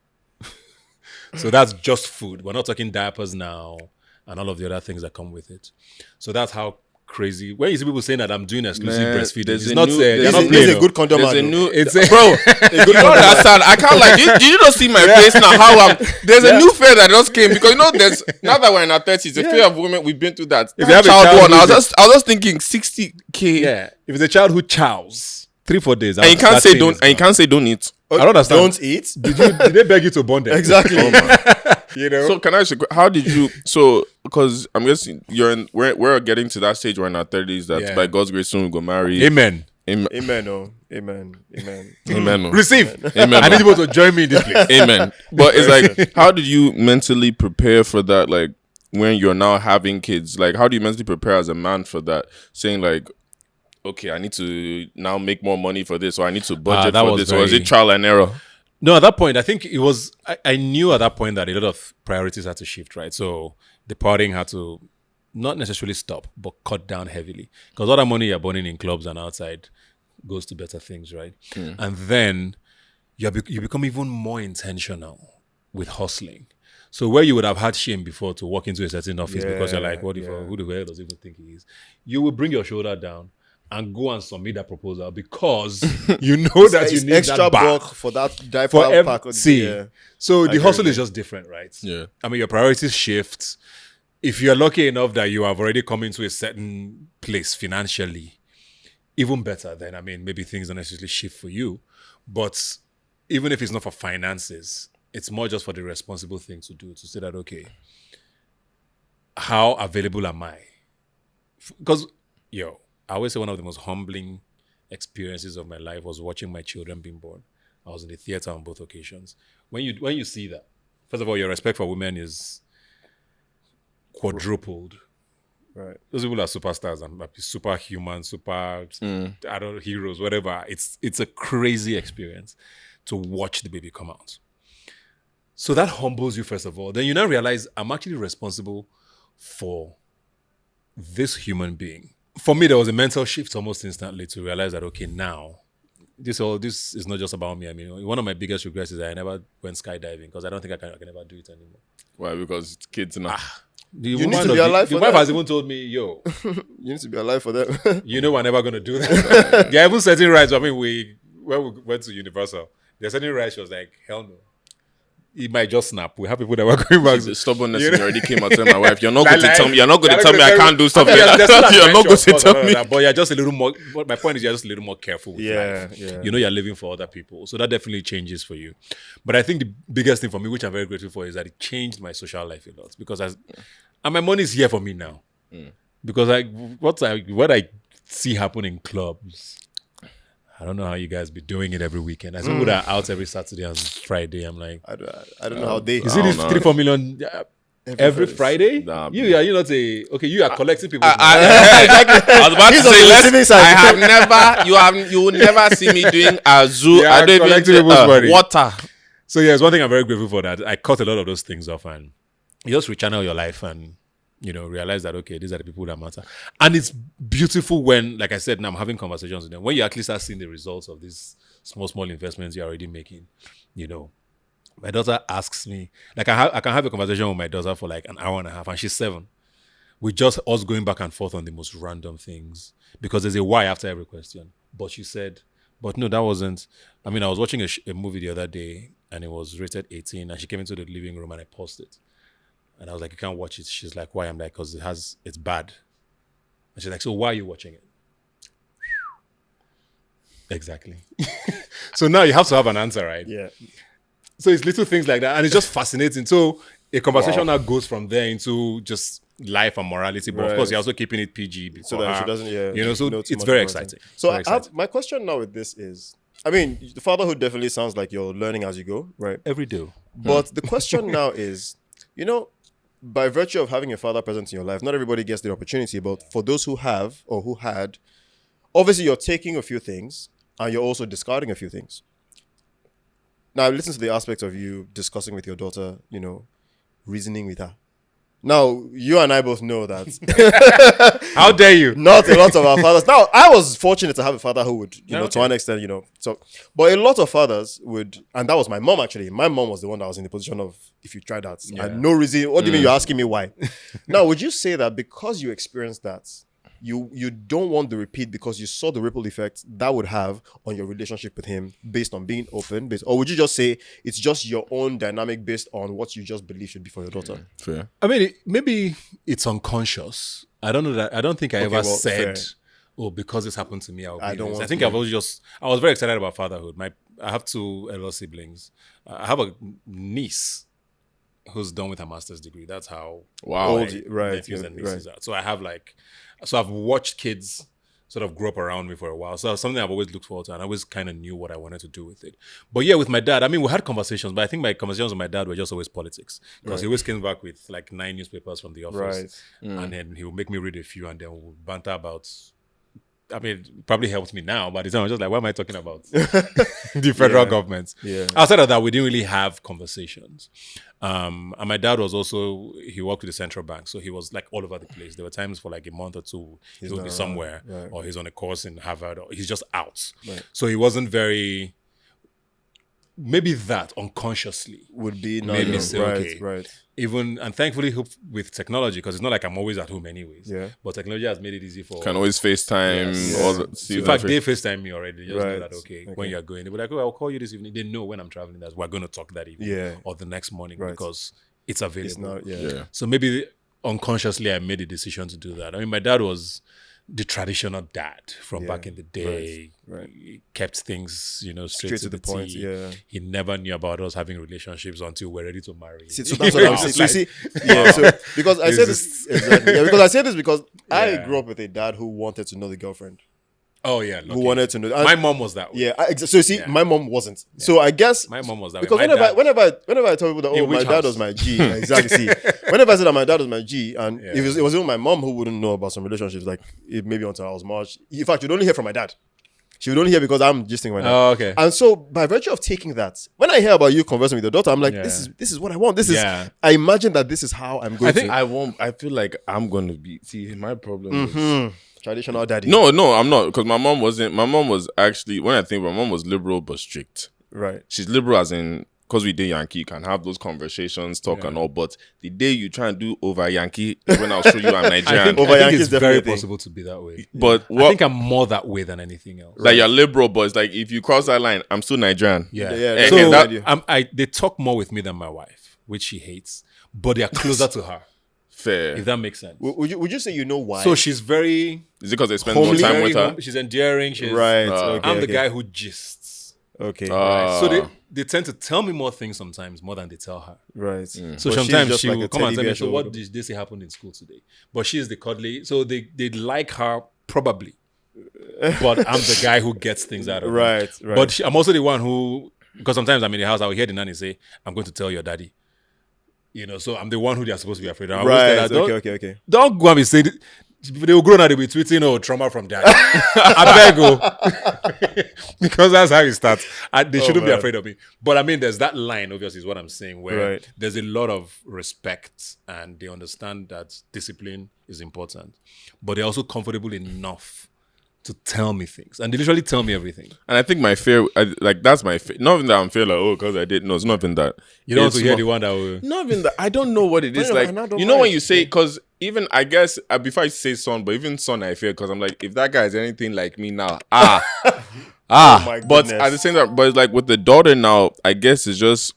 So that's just food. We're not talking diapers now and all of the other things that come with it. So that's how crazy. When you see people saying that I'm doing exclusive Man, breastfeeding, there's it's a not new- they're there's not a- playing. He's a good condom There's a man, new, It's bro. You don't understand. I can't like. Did you not see my face now? How I'm. There's a new fear that just came because there's now that we're in our 30s, the fear of women. We've been through that. If you have a Child child one, I who's was just thinking 60K. Yeah. If it's a child who chows 3-4 days, And you can't say don't. And you can't say don't eat. I don't understand. Don't eat. Did they beg you to bond them? Exactly. You know. So can I ask you, how did you? So because I'm guessing we're getting to that stage where in our 30s that Yeah. by God's grace soon we go marry. Amen. Amen. Amen. Oh, amen. Amen. Amen. Receive. Amen. I need people to join me in this place. Amen. But it's like, how did you mentally prepare for that? Like, when you're now having kids, like, how do you mentally prepare as a man for that? Saying like, okay, I need to now make more money for this, or I need to budget that for was this, or is very- it trial and error? No, at that point, I think it was. I knew at that point that a lot of priorities had to shift, right? So the partying had to not necessarily stop, but cut down heavily, because all that money you're burning in clubs and outside goes to better things, right? And then you become even more intentional with hustling. So where you would have had shame before to walk into a certain office because you're like, who the hell does he even think he is? You will bring your shoulder down and go and submit that proposal because you know that you It's need extra that back. bulk for that diaper For pack. So the get hustle it. is just different, right? Yeah. I mean, your priorities shift. If you're lucky enough that you have already come into a certain place financially, even better, then I mean, maybe things don't necessarily shift for you. But even if it's not for finances, it's more just for the responsible thing to do, to say that, okay, how available am I? Because, I always say one of the most humbling experiences of my life was watching my children being born. I was in the theater on both occasions. When you see that, first of all, your respect for women is quadrupled. Right. Those people are superstars and superhuman, heroes, whatever. It's a crazy experience to watch the baby come out. So that humbles you, first of all. Then you now realize I'm actually responsible for this human being. For me, there was a mental shift almost instantly to realize that, okay, now this is not just about me. I mean, one of my biggest regrets is that I never went skydiving because I don't think I can ever do it anymore. Why? Because it's kids now. You need to be alive The for wife that. has even told me, You need to be alive for them. you know we're never going to do that. There are even certain rights. I mean, when we went to Universal, there are certain rights she was like, hell no. It might just snap. We have people that were going back. The stubbornness in me already came out telling my wife, you're not going to tell me. You're not going to You're tell me I can't do stuff. You're not going to tell me. But you're just a little more. My point is, you're just a little more careful with Yeah, life. yeah. You know, you're living for other people, so that definitely changes for you. But I think the biggest thing for me, which I'm very grateful for, is that it changed my social life a lot because and my money is here for me now. Because what I see happen in clubs. I don't know how you guys be doing it every weekend. As people that are out every Saturday and Friday, I'm like, I don't know how they. is it this 3-4 million every Friday? Nah, you are not you are collecting people. I was about to He's on the say, receiving side. you will never see me doing a zoo. Yeah, I don't collecting even people's money. water. So yeah, it's one thing I'm very grateful for, that I cut a lot of those things off and you just rechannel your life and realize that, okay, these are the people that matter. And it's beautiful when, like I said, now I'm having conversations with them, when you actually start seeing the results of these small investments you're already making. My daughter asks me, like I can have a conversation with my daughter for like an hour and a half, and she's 7. We just us going back and forth on the most random things because there's a why after every question. But she said, but no, that wasn't. I mean, I was watching a movie the other day and it was rated 18, and she came into the living room and I paused it. And I was like, you can't watch it. She's like, why? I'm like, because it's bad. And she's like, so why are you watching it? Exactly. So now you have to have an answer, right? Yeah. So it's little things like that. And it's just fascinating. So a conversation now goes from there into just life and morality. But of Right. course, you're also keeping it PG. So that she doesn't. Yeah. so know too it's much very about it. exciting. So Very exciting. my question now with this is, I mean, the fatherhood definitely sounds like you're learning as you go, right? Every day. But the question now is, by virtue of having a father present in your life, not everybody gets the opportunity, but for those who have or who had, obviously you're taking a few things and you're also discarding a few things. Now, listen to the aspect of you discussing with your daughter, reasoning with her. Now, you and I both know that How dare you? not a lot of our fathers. Now, I was fortunate to have a father who would, to an extent, So, but a lot of fathers would, and that was my mom actually. My mom was the one that was in the position of, if you try that, and no reason. What do you mean you're asking me why? Now, would you say that because you experienced that, you don't want the repeat because you saw the ripple effect that would have on your relationship with him based on being open, or would you just say it's just your own dynamic based on what you just believe should be for your daughter? Fair. I mean, maybe it's unconscious. I don't know that. I don't think I ever said, fair. "Oh, because this happened to me, I don't want I think to. I was very excited about fatherhood. I have 2 elder siblings. I have a niece who's done with her master's degree. That's how Wow. my nephews and nieces are. So I have I've watched kids sort of grew up around me for a while. So it's something I've always looked forward to, and I always kind of knew what I wanted to do with it. But yeah, with my dad, I mean, we had conversations, but I think my conversations with my dad were just always politics. Because he always came back with like 9 newspapers from the office. And then he would make me read a few, and then we would banter about. I mean, it probably helps me now, but at the time I was just like, what am I talking about? The federal government. Yeah. Outside of that, we didn't really have conversations. And my dad was also, he worked with the central bank, so he was like all over the place. There were times for like a month or two, he would be somewhere, or he's on a course in Harvard, or he's just out. So he wasn't very, maybe that unconsciously Would be made me say, okay. right. Even, and thankfully with technology, because it's not like I'm always at home anyways. Yeah. But technology has made it easy for. Can always FaceTime. Yes. All the, see In that fact, for- they FaceTime me already. They just know Right. that, okay, when you're going, they'll be like, oh, I'll call you this evening. They know when I'm traveling that we're going to talk that evening Yeah. or the next morning Right. because it's available. It's not, yeah. So maybe unconsciously I made the decision to do that. I mean, my dad was the traditional dad from back in the day. Right. He kept things, straight to the point. T. Yeah. He never knew about us having relationships until we're ready to marry. So that's what I'm saying. So you see, so because I said this exactly. Yeah, because I said this because I grew up with a dad who wanted to know the girlfriend. Oh yeah, Who wanted to know. my mom was that way. Yeah. So you see, my mom wasn't. So I guess My mom was that because way. My whenever dad- I tell people that In my which dad house? was my G, exactly. See, whenever I said that my dad was my G, and Yeah. it was even my mom who wouldn't know about some relationships, like maybe until I was much. In fact, you'd only hear from my dad. She would only hear because I'm gisting my dad. Oh, okay. And so by virtue of taking that, when I hear about you conversing with your daughter, I'm like, Yeah. this is what I want. This Yeah. is. I imagine that this is how I'm going. I think to. I won't. I feel like I'm gonna be. See, my problem is Traditional daddy. no, I'm not, because my mom wasn't. My mom was actually, when I think, my mom was liberal but strict. Right. She's liberal as in, because we did Yankee, you can have those conversations, talk and all. But the day you try and do over Yankee is when I'll show you I'm I Nigerian. think, Over I think Yankee it's is definitely very a thing. possible to be that way. But I what? think I'm more that way than anything else. Like you're liberal, but it's like if you cross that line, I'm still Nigerian. Yeah. Yeah, So that- they talk more with me than my wife, which she hates, but they are closer to her. Fair. If that makes sense. Would you say you know why? So she's very, Is it because they spend more Homely, time very with her? she's endearing. She's right. Okay, I'm the okay. guy who gists. Okay. So they tend to tell me more things sometimes more than they tell her. right. So But she's sometimes just she like will a come and teddy tell me, bear so to what hold. did they say happened in school today? But she is the cuddly. So they like her probably. But I'm the guy who gets things out of her. Right. But I'm also the one who, because sometimes I'm in the house, I will hear the nanny say, I'm going to tell your daddy. So I'm the one who they're supposed to be afraid of. I always tell right. her, Okay. Don't go and be saying, they will grow now, they'll be tweeting, oh, trauma from daddy. I beg you. Because that's how it starts. They shouldn't be man. afraid of me. But I mean, there's that line, obviously, is what I'm saying, where Right. there's a lot of respect and they understand that discipline is important. But they're also comfortable enough to tell me things. And they literally tell me everything. And I think my fear, that's my fear. Not even that I'm fear like, oh, because I did. No, it's not even that. You don't want It's to hear more- the one that will... Not even that. I don't know what it is. no, Like, and I don't you know when mind. you say, because even, I guess, before I say son, but even son, I fear, because I'm like, if that guy is anything like me now, my But goodness. at the same time, but it's like with the daughter now, I guess it's just,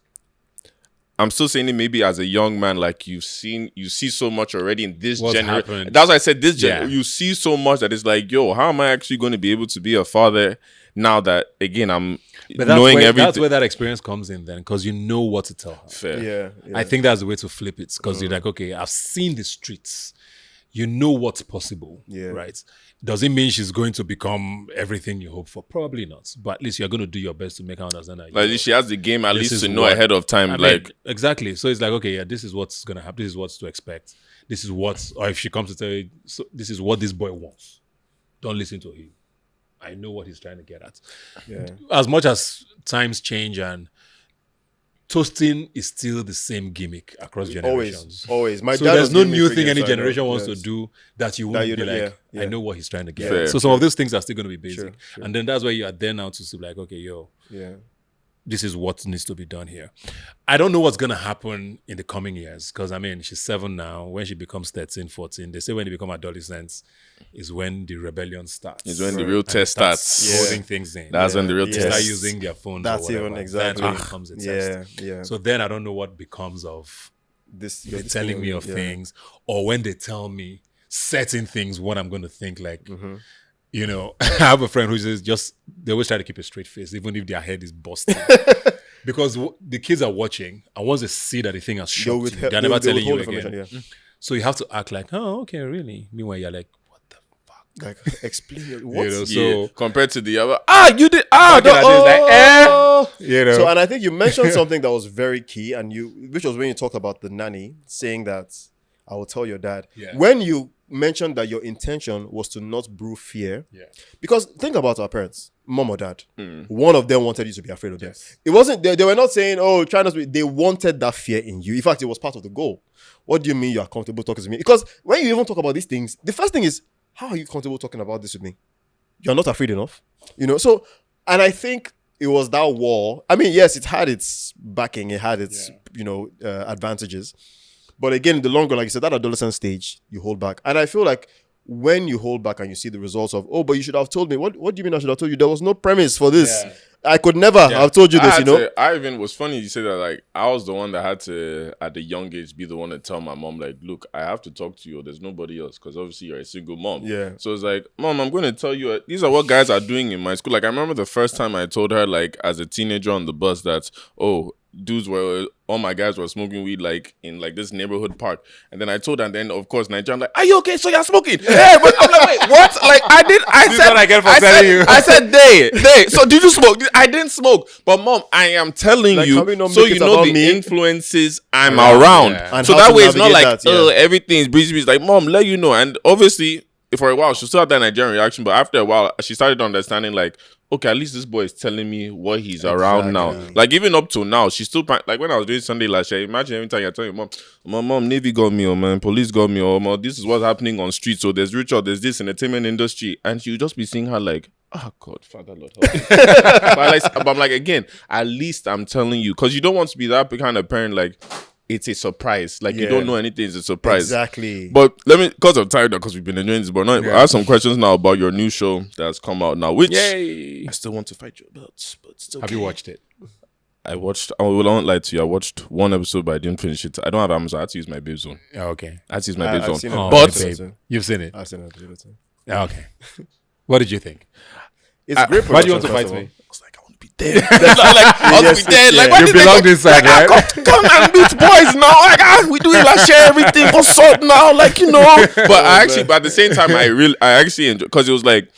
I'm still saying it maybe as a young man, like you see so much already in this What's generation. happened. That's why I said this Yeah. you see so much that it's like, yo, how am I actually going to be able to be a father now that, again, I'm But knowing that's everything? where that experience comes in then, because you know what to tell her. Fair. Yeah. I think that's the way to flip it, because you're like, okay, I've seen the streets. You know what's possible, right? Does it mean she's going to become everything you hope for? Probably not. But at least you're going to do your best to make her understand that. Like she has the game at This least is to know what- ahead of time. I mean, Like, exactly. So it's like, okay, yeah, this is what's going to happen. This is what's to expect. This is what, or if she comes to tell you, so this is what this boy wants. Don't listen to him. I know what he's trying to get at. Yeah. As much as times change and toasting is still the same gimmick across generations. Always. My So dad there's was no giving me new free thing gifts, any so I know. generation wants Yes. to do that you That won't you be don't- like, yeah. I know what he's trying to get. Fair, So some of those things are still going to be basic. Sure. And then that's where you are there now to see like, okay, yo, Yeah. this is what needs to be done here. I don't know what's going to happen in the coming years because, I mean, she's 7 now. When she becomes 13, 14, they say when they become adolescents is when the rebellion starts. it's when the real test starts. Holding things in. That's when the real Yeah. They test start starts. using their phones That's or whatever. even exactly. That's when it becomes a test. Yeah. So then I don't know what becomes of This they telling me of things, or when they tell me certain things, what I'm going to think. Like, you know, I have a friend who says they always try to keep a straight face, even if their head is busted. Because the kids are watching, and once they see that the thing has shocked you, they're never telling you again. So you have to act like, oh, okay, really? Meanwhile, you're like, what the fuck Like, explain it. What? You know, Yeah, so compared to the other, you did back in that day, it's like, you know. So, and I think you mentioned something that was very key, which was when you talked about the nanny saying that I will tell your dad. Yeah. When you mentioned that your intention was to not brew fear, Yeah. because think about our parents, mom or dad. One of them wanted you to be afraid of them. It wasn't. They were not saying, "Oh, try not to be." They wanted that fear in you. In fact, it was part of the goal. What do you mean you are comfortable talking to me? Because when you even talk about these things, the first thing is, how are you comfortable talking about this with me? You're not afraid enough, you know. So, and I think it was that wall. I mean, yes, it had its backing, it had its advantages, but again, in the long run, like you said, that adolescent stage, you hold back, and I feel like when you hold back and you see the results of, oh, but you should have told me. What do you mean I should have told you? There was no premise for this. Yeah. I could never have told you this. You know. I even was funny you say that. Like, I was the one that had to, at the young age, be the one to tell my mom, like, look, I have to talk to you. There's nobody else, because obviously you're a single mom. Yeah. So it's like, Mom, I'm going to tell you, these are what guys are doing in my school. Like, I remember the first time I told her, like, as a teenager on the bus, that, oh, all my guys were smoking weed, like, in, like, this neighborhood park. And then I told her, and then, of course, Nigerian, like, are you okay? So you're smoking? Yeah, but I'm like, wait, what? Like, This is what I get for telling you. I said, day. So did you smoke? I didn't smoke. But Mom, I am telling Like, you, can we not so make you it know about the me? influences I'm around. Yeah. And So how that to way it's not like, navigate that, yeah. everything's breezy. It's like, Mom, let you know. And obviously, for a while, she still had that Nigerian reaction. But after a while, she started understanding, like, okay, at least this boy is telling me what he's around now. Like, even up to now, she's still, like, when I was doing Sunday last year, imagine every time you're telling your mom, Navy got me, or man, police got me, or this is what's happening on streets, so there's Richard, there's this entertainment industry. And she'll just be seeing her like, oh, God, Father, Lord, help me. but I'm like, again, at least I'm telling you, because you don't want to be that kind of parent, like, it's a surprise. Like, you don't know anything, it's a surprise. Exactly. But let me, because of time, because we've been enjoying this, but now, I have some questions now about your new show that's come out now, which Yay. I still want to fight you about, but it's okay. Have you watched it? I won't lie to you, I watched one episode, but I didn't finish it. I don't have Amazon, I had to use my babe zone. Oh, okay. I had to use my I've babe seen zone. it. But Babe. You've seen it? I've seen it. Oh, okay. What did you think? It's great. Why do you want to production, fight first me? I was like, I want to be dead. I want to be dead. Like, why You did they belong go- this side, like, right? Come and beat boys now. Like, we do it, like, share everything. What's up now? Like, you know. But but at the same time, I actually enjoy, because it was like,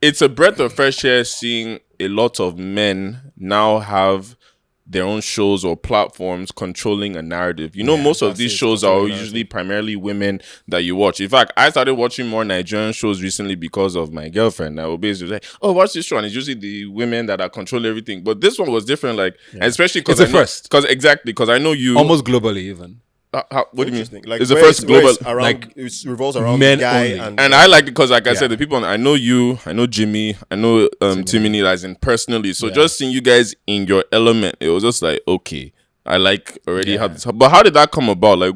it's a breath of fresh air seeing a lot of men now have their own shows or platforms controlling a narrative. You know, most of these shows are usually primarily women that you watch. In fact, I started watching more Nigerian shows recently because of my girlfriend. I would basically say, oh, watch this show. And it's usually the women that are controlling everything. But this one was different, like, and especially because It's a first. Because I know you. Almost globally, even. What do you mean? Interesting. Like, It's the where first global. it's around, like, it revolves around men the guy only. And I like it because, like I said, Yeah. the people, I know you, I know Jimmy, I know Timini, as in personally. So just seeing you guys in your element, it was just like, okay, I like already how this. But how did that come about? Like,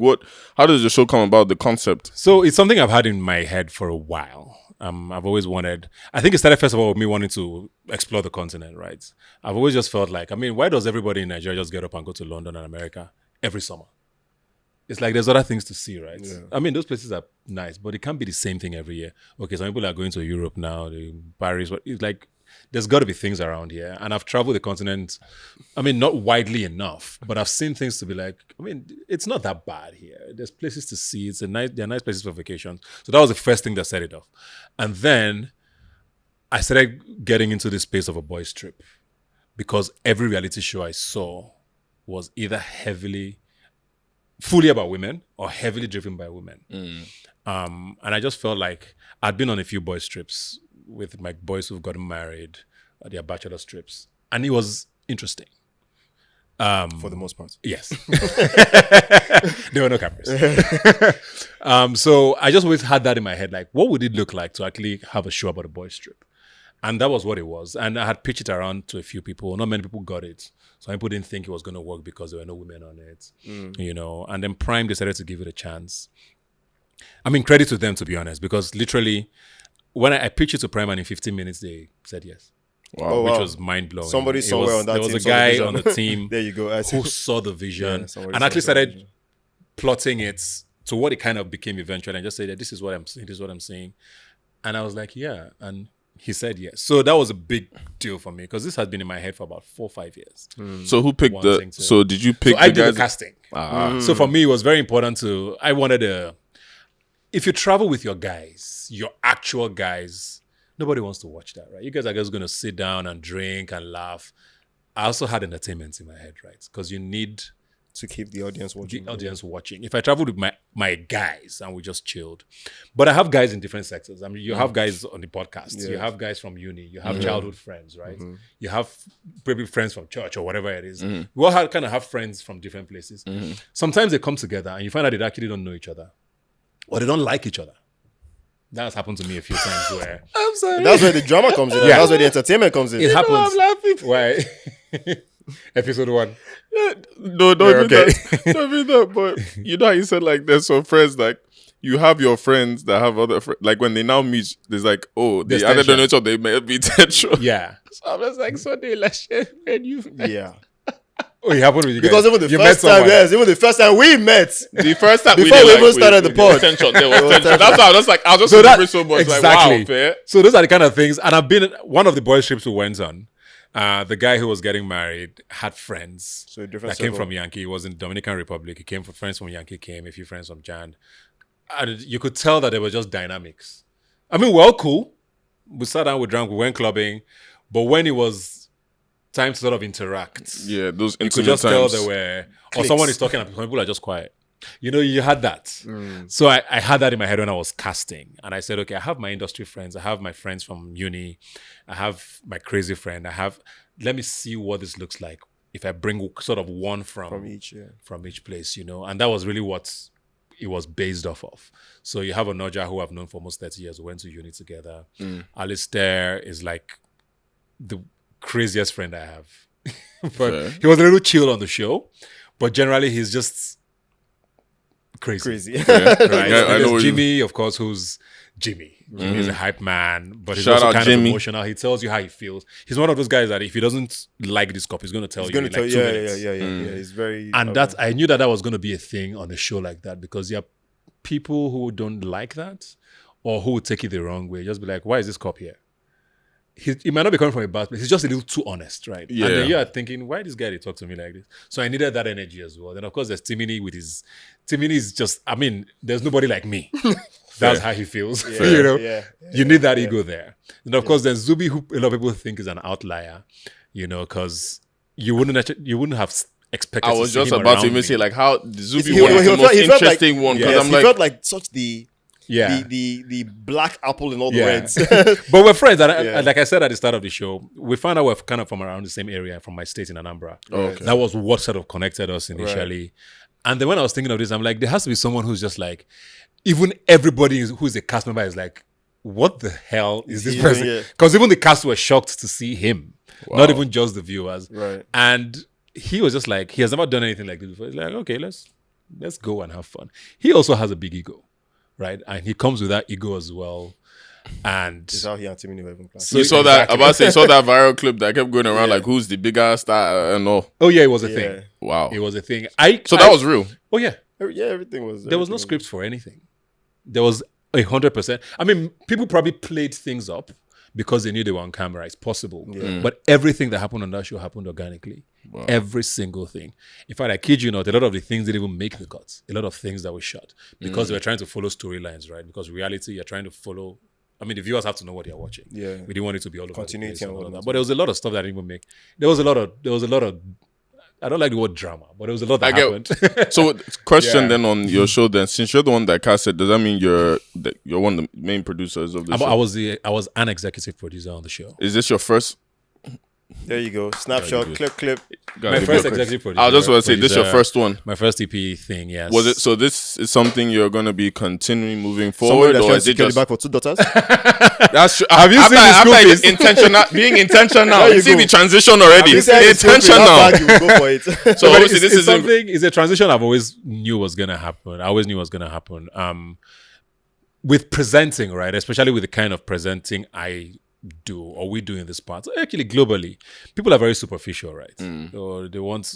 how does the show come about, the concept? So it's something I've had in my head for a while. I've always wanted, I think it started first of all with me wanting to explore the continent, right? I've always just felt like, I mean, why does everybody in Nigeria just get up and go to London and America every summer? It's like there's other things to see, right? Yeah. I mean, those places are nice, but it can't be the same thing every year. Okay, some people are going to Europe now, Paris, but it's like there's got to be things around here. And I've traveled the continent, I mean, not widely enough, but I've seen things to be like, I mean, it's not that bad here. There's places to see. They're nice places for vacation. So that was the first thing that set it off. And then I started getting into this space of a boys' trip because every reality show I saw was either fully about women or heavily driven by women. And I just felt like I'd been on a few boys' trips with my boys who've gotten married, their bachelor's trips. And it was interesting. for the most part. Yes. There were no cameras. So I just always had that in my head, like, what would it look like to actually have a show about a boys' trip? And that was what it was. And I had pitched it around to a few people. Not many people got it. Some people didn't think it was going to work because there were no women on it, you know. And then Prime decided to give it a chance. I mean, credit to them, to be honest, because literally, when I pitched it to Prime and in 15 minutes, they said yes. Wow. Oh, Which wow. was mind-blowing. Somebody somewhere on that there team was a saw the guy vision. on the team There you go. who saw the vision Yeah, somebody and saw actually the started vision. plotting it to what it kind of became eventually, and just said that this is what I'm seeing, this is what I'm seeing. And I was like, yeah. And he said yes. So that was a big deal for me because this has been in my head for about 4 or 5 years. So who picked Wanting to- So did you pick So I the did guys? the casting. So for me, it was very important I wanted if you travel with your guys, your actual guys, nobody wants to watch that, right? You guys are just going to sit down and drink and laugh. I also had entertainment in my head, right? Because you need To keep the audience watching. the audience watching. If I traveled with my guys and we just chilled, but I have guys in different sectors. I mean, you have guys on the podcast, you have guys from uni, you have childhood friends, right? You have maybe friends from church or whatever it is. We all kind of have friends from different places. Sometimes they come together and you find out they actually don't know each other, or they don't like each other. That has happened to me a few times where I'm sorry. That's where the drama comes in. Yeah. That's where the entertainment comes in. it happens. I'm laughing. Why? Episode 1. No, don't Yeah, do okay. that. Don't do that. But you know how you said like there's some friends like you have your friends that have other friends. Like when they now meet, there's like, oh, There's the other tension. donor, they may be tension. Yeah. So I was like, so they like shit when you Yeah. Oh, it happened with you guys. Because even the You first met time, someone. yes, even the first time we met. the first time Before we even started the pod. there was tension. There was tension. That's why I was like, I was just So that- remembering so much. exactly. Like, wow, fair. So those are the kind of things. And I've been one of the boys' trips we went on. The guy who was getting married had friends So a different that came circle. from Yankee. He was in Dominican Republic. He came from friends from Yankee. Came a few friends from Jan, and you could tell that there were just dynamics. I mean, we're all cool. We sat down, we drank, we went clubbing, but when it was time to sort of interact, Yeah, those you could intimate just tell times. there were, or Clicks. someone is talking and some people are just quiet. You know, you had that. So I had that in my head when I was casting. And I said, okay, I have my industry friends. I have my friends from uni. I have my crazy friend. Let me see what this looks like if I bring sort of one from each place, you know. And that was really what it was based off of. So you have Onoja, who I've known for almost 30 years. We went to uni together. Alistair is like the craziest friend I have. But Fair. he was a little chill on the show. But generally, he's just crazy. Yeah. Right? Yeah, I There's know what you- Jimmy, of course, who's Jimmy. Jimmy's a hype man, but he's Shout also out kind Jimmy. of emotional. He tells you how he feels. He's one of those guys that if he doesn't like this cup, he's going to tell He's you going in to like tell 2 you. minutes. Yeah. He's very. And I knew that was going to be a thing on a show like that because there are people who don't like that or who would take it the wrong way. Just be like, why is this cup here? He might not be coming from a bad place. He's just a little too honest, right? Yeah. And then you are thinking, why this guy they talk to me like this? So I needed that energy as well. Then of course there's Timini with his. Timini is just. I mean, there's nobody like me. That's how he feels. You know, you need that ego there. And of course, there's Zubi, who a lot of people think is an outlier. You know, because you wouldn't have expected. I was to see just him about to around even me. say like how Zubi He- one is he the felt- most he felt interesting one because Yes, I'm he like felt like such the Yeah. the black apple in all the Yeah. reds. But we're friends. And Yeah. like I said at the start of the show, we found out we're kind of from around the same area, from my state in Anambra. Okay. That was what sort of connected us initially. And then when I was thinking of this, I'm like, there has to be someone who's just like, even everybody who's a cast member is like, what the hell is this He's person? doing it. Because even the cast were shocked to see him, not even just the viewers. Right. And he was just like, he has never done anything like this before. He's like, okay, let's go and have fun. He also has a big ego, right? And he comes with that ego as well. And This is how he and Timmy were even playing. So you saw that exactly. about to say you saw that viral clip that kept going around Yeah. like who's the bigger star and all. oh yeah, it was a Yeah. thing. Wow. It was a thing. So that was real. Oh yeah. Yeah, everything was. There was no scripts for anything. There was 100%. I mean, people probably played things up because they knew they were on camera. It's possible. But everything that happened on that show happened organically. Wow. Every single thing. In fact, I kid you not, a lot of the things didn't even make the cuts. A lot of things that were shot because they were trying to follow storylines, right? Because reality, you're trying to follow. I mean, the viewers have to know what they're watching. Yeah. We didn't want it to be all over Continuity the place and and all of whatnot. that. But there was a lot of stuff that didn't even make. There was a lot of. I don't like the word drama, but there was a lot that happened. So question Yeah. then on your show then, since you're the one that cast it, does that mean you're one of the main producers of the show? I was an executive producer on the show. Is this your first? There you go. Snapshot, good. clip. My first executive producer. I was just want to say this is your first one. My first EP thing, yes. Was it so? This is something you're going to be continuing moving Somebody forward, that's or trying is to it secure the just bag for 2 daughters. that's true? Have you seen the school after fees? intentional being intentional? There you You see go. the transition already. You said it's Intentional. that bag, you will go for it. So But obviously this it's is something. It's a transition I've always knew was gonna happen. I always knew was gonna happen. With presenting, right? Especially with the kind of presenting I do or we do in this part. Actually, globally, people are very superficial, right? So they want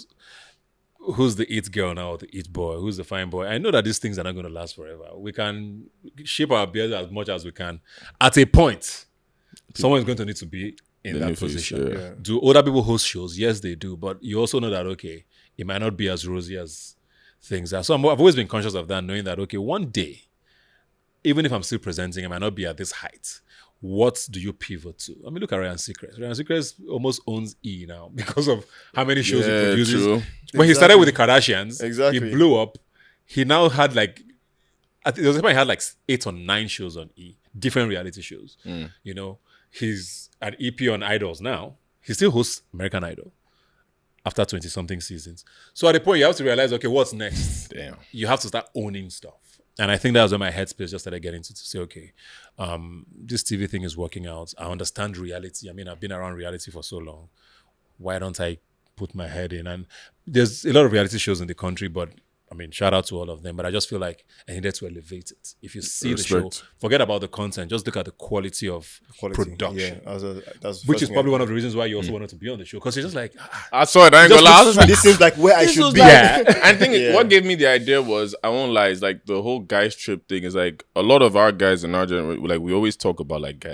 who's the it girl now, or the it boy, who's the fine boy. I know that these things are not going to last forever. We can shape our beard as much as we can. At a point, someone is going to need to be in The that new face, position. yeah. Do older people host shows? Yes, they do. But you also know that, okay, it might not be as rosy as things are. So I've always been conscious of that, knowing that, okay, one day, even if I'm still presenting, I might not be at this height. What do you pivot to? I mean, look at Ryan Seacrest. Ryan Seacrest almost owns E now because of how many shows he produces. True. When he started with the Kardashians, Exactly. he blew up. He now had like, I think there was a time he had like 8 or 9 shows on E, different reality shows. You know, he's an EP on Idols now. He still hosts American Idol after 20-something seasons. So at the point, you have to realize, okay, what's next? Damn. You have to start owning stuff. And I think that was when my headspace just started getting to say, okay, this TV thing is working out. I understand reality. I mean, I've been around reality for so long. Why don't I put my head in? And there's a lot of reality shows in the country, but I mean, shout out to all of them. But I just feel like I needed to elevate it. If you see the show, Respect. forget about the content. Just look at the quality of production. Yeah, that's the Which first is thing probably one of the reasons why you also wanted to be on the show. Because you're just like, I saw it. I ain't gonna lie. I was just like, This seems like where I this should was be. like- Yeah. I think Yeah. what gave me the idea was, I won't lie, is like the whole guys trip thing is like a lot of our guys in our generation, like we always talk about like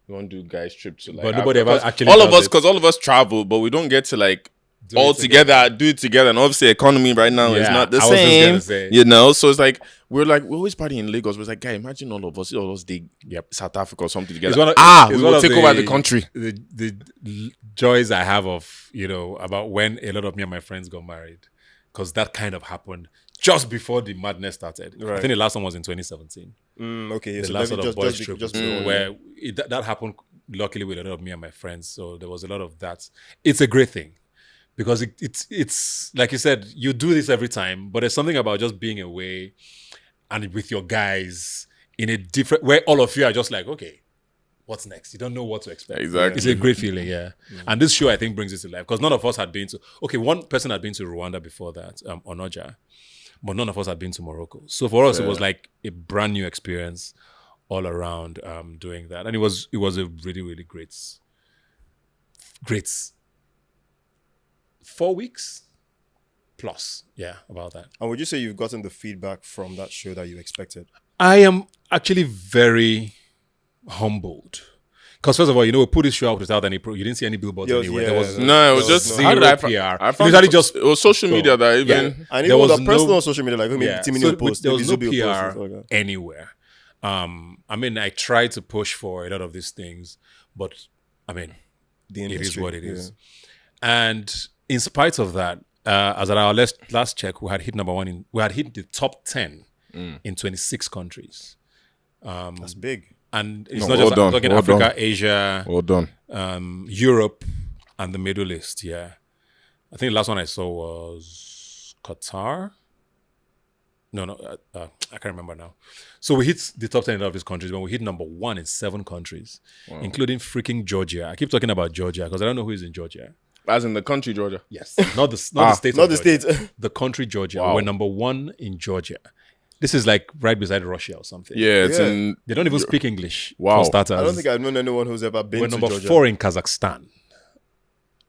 we want to do guys trip to like, But nobody ever because actually all of does us, it. because all of us travel, but we don't get to like Do it all together, do it together. And obviously economy right now is Yeah, not the I was just same, gonna say. you know? So it's like, we're always partying in Lagos. We're like, guy, imagine all of us dig South Africa or something together. It's one of- We it's one will of take over the country. The joys I have of, you know, about when a lot of me and my friends got married, because that kind of happened just before the madness started. I Right. think the last one was in 2017. Okay, yeah, The so last maybe sort of boys just, trip, just where that happened luckily with a lot of me and my friends. So there was a lot of that. It's a great thing. Because it's like you said, you do this every time, but there's something about just being away and with your guys in a different where all of you are just like, okay, what's next? You don't know what to expect. Exactly. It's a great feeling, yeah. And this show I think brings it to life because none of us had been to. Okay, one person had been to Rwanda before that, Onoja, but none of us had been to Morocco. So for us, it was like a brand new experience all around doing that, and it was a really really great 4 weeks plus, yeah, about that. And would you say you've gotten the feedback from that show that you expected? I am actually very humbled. Because first of all, you know, we put this show out without any you didn't see any billboards Yes, anywhere. yeah, There was No, it was There just was how did zero I PR. I found Literally just it was social media that even Yeah. And There even was the personal no- social media, like maybe Yeah. Timmy So post, there was no maybe Zubio post, PR stuff like that. anywhere. I mean, I tried to push for a lot of these things, but I mean, The it is industry, what it yeah. is. And in spite of that, as at our last check, we had hit we had hit the top 10 in 26 countries. That's big. And it's No, not well just done, I'm talking well Africa, done. Asia, well done. Europe, and the Middle East. Yeah, I think the last one I saw was Qatar. No, I can't remember now. So we hit the top 10 in all of these countries, but we hit number 1 in 7 countries, including freaking Georgia. I keep talking about Georgia because I don't know who is in Georgia. As in the country, Georgia. Yes, not the state, Not of the Georgia. state. The country Georgia. Wow. We're number 1 in Georgia. This is like right beside Russia or something. Yeah, it's Yeah. in They don't even speak English. Wow. For starters. I don't think I've known anyone who's ever been We're to number Georgia. 4 in Kazakhstan.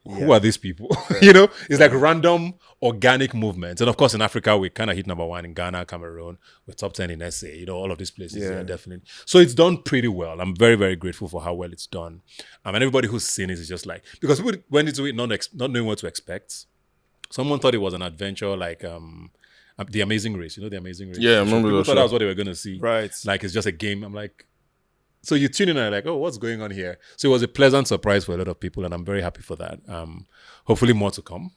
Who Yeah. are these people? You know, it's like random organic movements. And of course, in Africa, we kind of hit number 1 in Ghana, Cameroon. We're top 10 in SA. You know, all of these places. Yeah. Yeah, definitely. So it's done pretty well. I'm very, very grateful for how well it's done. And everybody who's seen it is just like, because people went into it not knowing what to expect. Someone thought it was an adventure like The Amazing Race. You know, The Amazing Race? Yeah, I remember People that thought show. that was what they were going to see. Right. Like, it's just a game. I'm like, so you tune in and you're like, oh, what's going on here? So it was a pleasant surprise for a lot of people, and I'm very happy for that. Hopefully more to come.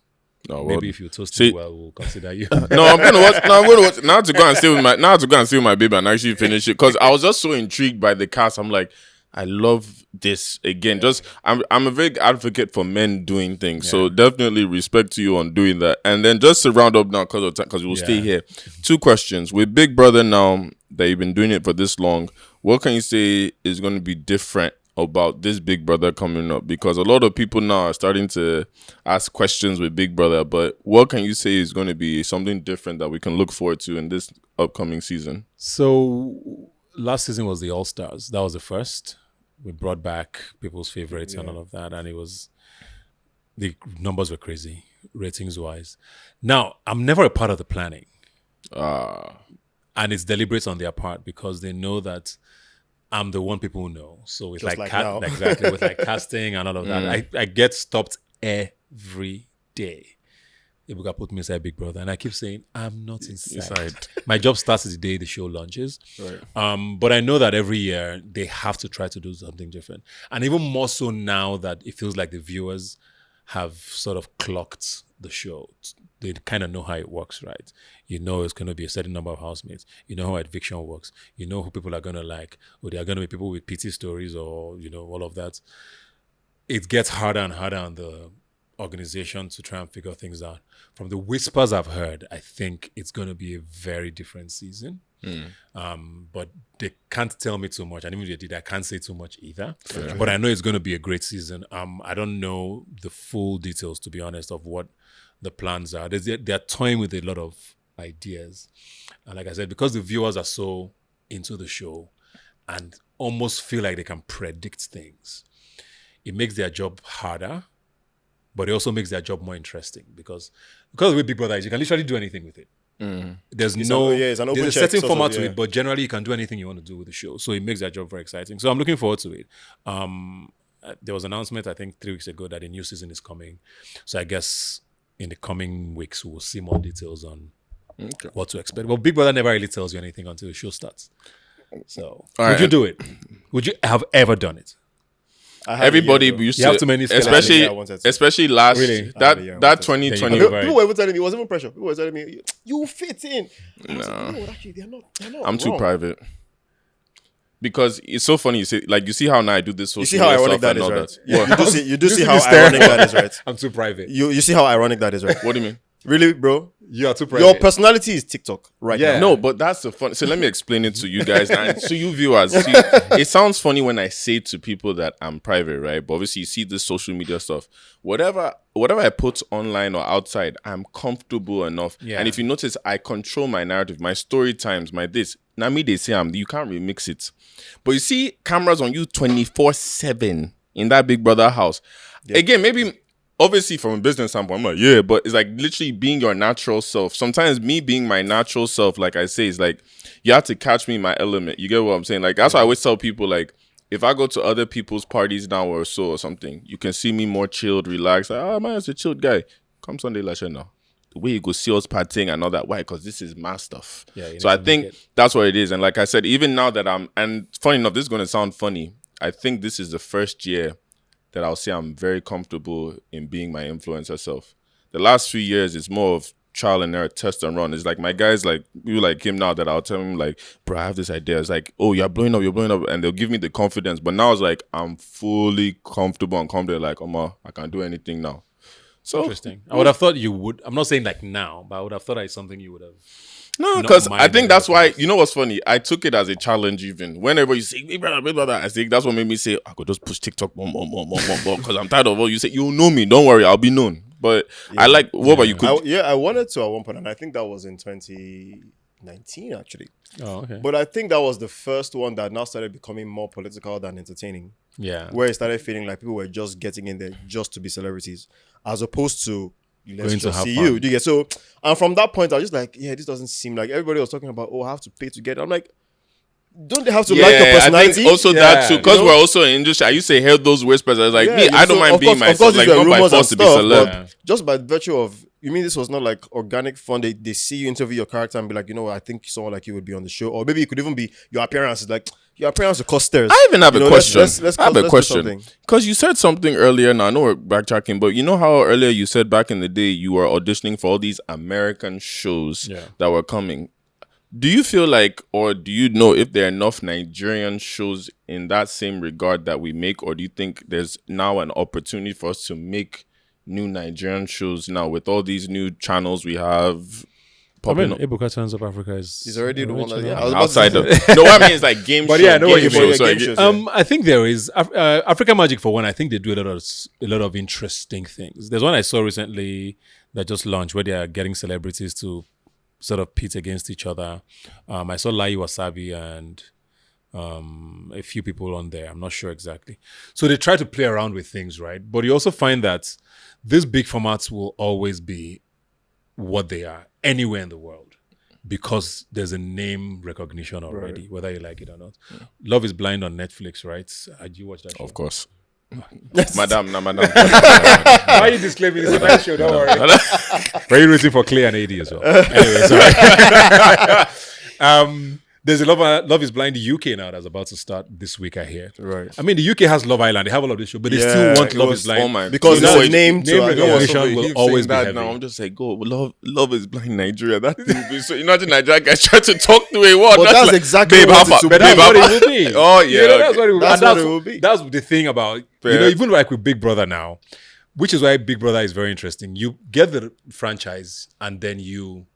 No, well, Maybe if you toast see- it well, we'll consider you. no, I'm gonna watch. No, I'm gonna watch now to go and stay with my baby and actually finish it because I was just so intrigued by the cast. I'm like, I love this again. Just I'm a big advocate for men doing things, so definitely respect to you on doing that. And then just to round up now because of time, because we'll stay here. 2 questions with Big Brother now that you've been doing it for this long. What can you say is going to be different about this Big Brother coming up? Because a lot of people now are starting to ask questions with Big Brother, but what can you say is going to be something different that we can look forward to in this upcoming season? So last season was the All Stars. That was the first. We brought back people's favorites and all of that, and the numbers were crazy, ratings wise. Now I'm never a part of the planning. And it's deliberate on their part because they know that I'm the one people know. So it's Just like, like now. exactly with like casting and all of that. I get stopped every day. Ebuka put me inside Big Brother, and I keep saying I'm not inside. Inside. My job starts the day the show launches. Right. But I know that every year they have to try to do something different, and even more so now that it feels like the viewers have sort of clocked the show. They kind of know how it works, right? You know it's going to be a certain number of housemates. You know how eviction works. You know who people are going to like, or they are going to be people with pity stories, or all of that. It gets harder and harder on the organization to try and figure things out. From the whispers I've heard, I think it's going to be a very different season. But they can't tell me too much. And even if they did, I can't say too much either. But I know it's going to be a great season. I don't know the full details, to be honest, of what the plans are. They're toying with a lot of ideas. And like I said, because the viewers are so into the show and almost feel like they can predict things, it makes their job harder, but it also makes their job more interesting because with Big Brother, you can literally do anything with it. There's It's there's an open a check certain sort of, format to yeah. it, but generally you can do anything you want to do with the show. So it makes that job very exciting. So I'm looking forward to it. There was an announcement, I think 3 weeks ago, that a new season is coming. So I guess in the coming weeks we'll see more details on what to expect. Well, Big Brother never really tells you anything until the show starts. So would you do it? Would you have ever done it? Everybody used You have too many skills. especially last Really? that Yeah, I that wanted to. 2020. There you go. People were even telling me, it was even pressure. People were telling me, you fit in. I was like, No. no, actually, they're not I'm too wrong. private. Because it's so funny. You see how now I do this social You see how media ironic stuff that and is, all right? that. You do see You how see me ironic that is, right? I'm too private. You see how ironic that is, right? What do you mean? Really, bro? You are too private. Your personality is TikTok right Yeah. now. No, but that's the fun. So let me explain it to you guys and to you viewers. See, it sounds funny when I say to people that I'm private, right? But obviously, you see this social media stuff. Whatever I put online or outside, I'm comfortable enough. Yeah. And if you notice, I control my narrative, my story times, my this. Now me, they say you can't remix it. But you see cameras on you 24/7 in that Big Brother house. Yeah. Again, maybe. Obviously, from a business standpoint, I'm like, yeah, but it's like literally being your natural self. Sometimes me being my natural self, like I say, is like, you have to catch me in my element. You get what I'm saying? Like, that's why I always tell people, like, if I go to other people's parties now or so or something, you can see me more chilled, relaxed. Like, oh, man, it's a chilled guy. Come Sunday, Lasha now. The way you go see us partying and all that. Why? Because this is my stuff. Yeah, you so need I to make think it. that's what it is. And like I said, even now that and funny enough, this is going to sound funny. I think this is the first year that I'll say I'm very comfortable in being my influencer self. The last few years is more of trial and error, test and run. It's like my guys like you like him now that I'll tell him like, bro, I have this idea. It's like, oh, you're blowing up, and they'll give me the confidence. But now it's like I'm fully comfortable and confident, like, I can do anything now. So Interesting. I would have thought you would. I'm not saying like now, but I would have thought it's something you would have. no, Not because I mind think any that's why, other you know what's funny? I took it as a challenge even. Whenever you say, big brother, I think that's what made me say, I could just push TikTok more, because I'm tired of all you say. You'll know me. Don't worry, I'll be known. But I like, what about you? I wanted to at one point, and I think that was in 2019, actually. Oh, okay. But I think that was the first one that now started becoming more political than entertaining. Yeah. Where it started feeling like people were just getting in there just to be celebrities, as opposed to let's Going to just have see fun. you. Do you get so? And from that point, I was just like, yeah, this doesn't seem like everybody was talking about. Oh, I have to pay to get. I'm like, don't they have to like your personality? I think also that too, because we're also in industry. I used to hear those whispers. I was like, me, I don't mind being myself. Like, not by force to be celeb. But just by virtue of, you mean this was not like organic fun? They see you interview your character and be like, you know what, I think someone like you would be on the show, or maybe it could even be your appearance. Is like your appearance will cost stairs. I even have a question. Let's I have a do question. something. Because you said something earlier, now I know we're backtracking, but you know how earlier you said back in the day you were auditioning for all these American shows that were coming. Do you feel like, or do you know if there are enough Nigerian shows in that same regard that we make, or do you think there's now an opportunity for us to make new Nigerian shows now with all these new channels we have popping up? Ebuka Turns Up Africa He's already the one that, original. I was about to Outside say- of no, what I mean is like game But show. yeah, I know what you game mean. show, sorry, Game shows. I think there is Africa Magic for one. I think they do a lot of interesting things. There's one I saw recently that just launched where they are getting celebrities to sort of pit against each other. I saw Lai Wasabi and a few people on there. I'm not sure exactly. So they try to play around with things, right? But you also find that these big formats will always be what they are anywhere in the world because there's a name recognition already, whether you like it or not. Love is Blind on Netflix, right? Did you watch that show? Of course. Madam. Why are you disclaiming? It's a nice show, don't worry. Were you rooting for Clay and AD as well? Anyway, sorry. There's a Love is Blind UK now that's about to start this week, I hear. Right. I mean, the UK has Love Island. They have all of this show, but they still want Love is Blind. Oh my! Because you know, it's named name to recognition will always be heavy. now. I'm just like, go love is blind Nigeria. That thing will be so. Imagine Nigeria guys try to talk to a word. But that's like, exactly babe, what how it's far- But that's babe, what how it far- will be. Oh yeah, You know, okay. that's what it will be. That's And what it will be. That's the thing about Fair. even like with Big Brother now, which is why Big Brother is very interesting. You get the franchise and then you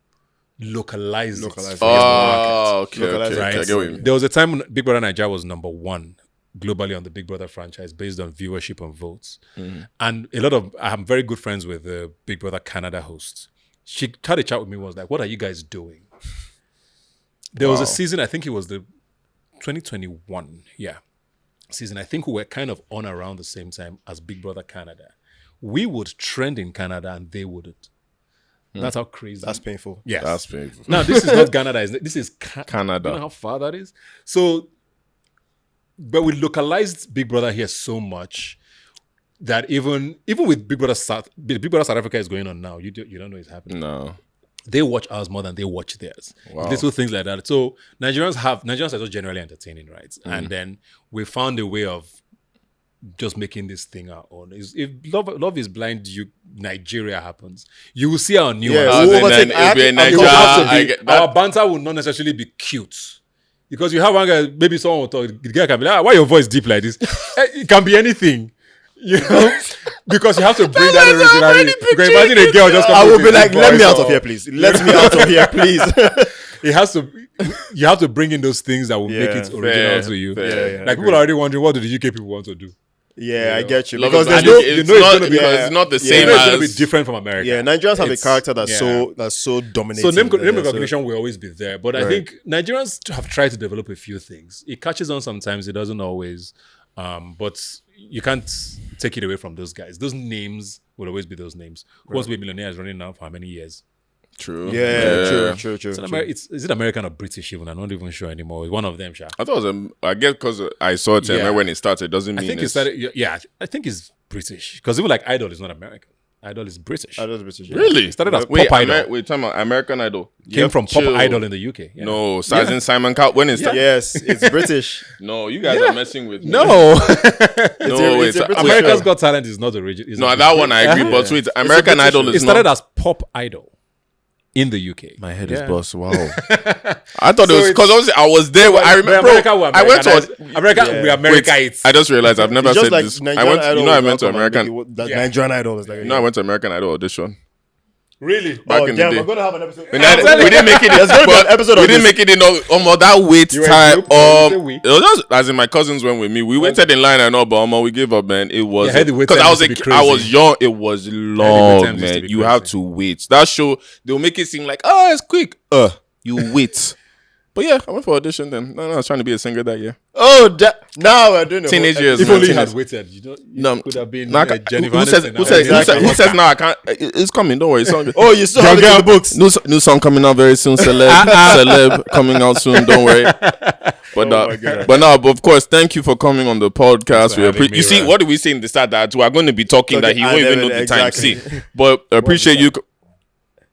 localize it. Localize it. for your market. Oh, okay, Localize okay. it. I get what you mean. There was a time when Big Brother Nigeria was number one globally on the Big Brother franchise based on viewership and votes. And I'm very good friends with the Big Brother Canada host. She had a chat with me, was like, what are you guys doing? There was a season, I think it was the 2021, season. I think we were kind of on around the same time as Big Brother Canada. We would trend in Canada and they wouldn't. That's how crazy. That's painful. Yes. That's painful. Now, this is not Canada. This is Canada. You know how far that is? So, but we localized Big Brother here so much that even with Big Brother South Africa is going on now. You don't know it's happening. No. They watch ours more than they watch theirs. Wow. Little things like that. So Nigerians are just generally entertaining, right? And then we found a way of just making this thing our own. If Love is Blind Nigeria happens, you will see our new Yeah, ones. we'll And overtake then it'll be in Ak- It will Nigeria. have to be- I get that. our banter will not necessarily be cute. Because you have one guy, maybe someone will talk, the guy can be like, why your voice deep like this? It can be anything. You know? Because you have to bring that originality. Because imagine a girl just I comes will with be a like, let me voice out of or- here, please. Let me out of here, please. It has to. You have to bring in those things that will make Yeah, it original fair, to you. fair. Yeah, Like people are already wondering, what do the UK people want to do? Yeah, I get you. Love Because is there's Blind, no, it's you know it's not, gonna be- because it's not the You same know it's going to as be different from America. yeah, Nigerians have a It's- character that's yeah. so dominating. So name Yeah, recognition will always be there. But I Right. think Nigerians have tried to develop a few things. It catches on sometimes, it doesn't always. But you can't take it away from those guys. Those names will always be those names. Who Wants to Be a Millionaire is running now for how many years? true. True. Is it American or British even? I'm not even sure anymore. It's one of them, Sha. I thought it was I guess because I saw it Yeah. when it started. Doesn't I mean think it it's started. Yeah, I think it's British because even like Idol is not American. Idol is British. I don't British. really It started as wait, Pop Idol. wait, time out. American Idol Came from Pop chill. Idol in the UK. Yeah. No, Sergeant Simon Cowell. When it started? Yes, it's British. No, you guys are messing with me. No, no, a wait, British America's show. Got Talent is not original. no, that one I agree. But wait, American British Idol show. is It started not. as Pop Idol in the UK. My head Yeah. is bust. Wow. I thought So it was because obviously I was there. I remember. America, we I went to. America. Yeah. We America. Wait, It's I just realized I've never It's just said like this. Nigerian I went. Idol. You know, I went will to come and American. make it- that Yeah. Nigerian Idol is like. You know, I went to American Idol audition. really. Back Oh, in damn, the we're day. gonna have an episode. We didn't make it. There's gonna be an but episode we of didn't this. make it in all that wait You were in time. group, or you say we? It was just as in my cousins went with me. We waited in line and all, but we gave up, man. It was Yeah, heavy wait because time I was used to be I was crazy. young. It was wait long, time used to man. be You have crazy. to wait. That show they'll make it seem like it's quick. You wait. But yeah, I went for audition then. No, I was trying to be a singer that year. Oh, now we're doing a Teenage whole years, If man. only you Teenage- had waited, you No, could have been Nah, I can't- Jennifer. who says Aniston who now. says Exactly. who says now I can't? It's coming. Don't worry. It's all good. Oh, you still have it in the books. New song coming out very soon. Celeb coming out soon. Don't worry. But my God. but of course, thank you for coming on the podcast. for We having me, you see, Ryan. what did we say in the start that we are going to be talking that he won't even know the time. Exactly. See, but appreciate you.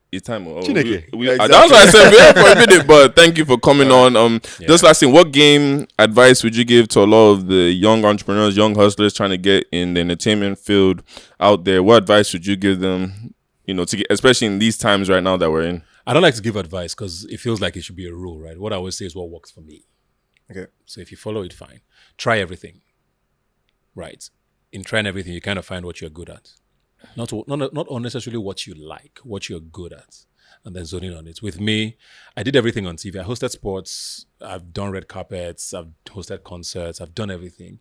It's time. Chineke. Exactly. That's what I said. We're here for a minute, but thank you for coming on. Just last thing, what game advice would you give to a lot of the young entrepreneurs, young hustlers trying to get in the entertainment field out there? What advice would you give them? You know, to get, especially in these times right now that we're in. I don't like to give advice because it feels like it should be a rule, right? What I always say is what works for me. Okay. So if you follow it, fine. Try everything. Right. In trying everything, you kind of find what you're good at. Not unnecessarily what you like, what you're good at, and then zoning on it. With me, I did everything on TV. I hosted sports. I've done red carpets. I've hosted concerts. I've done everything.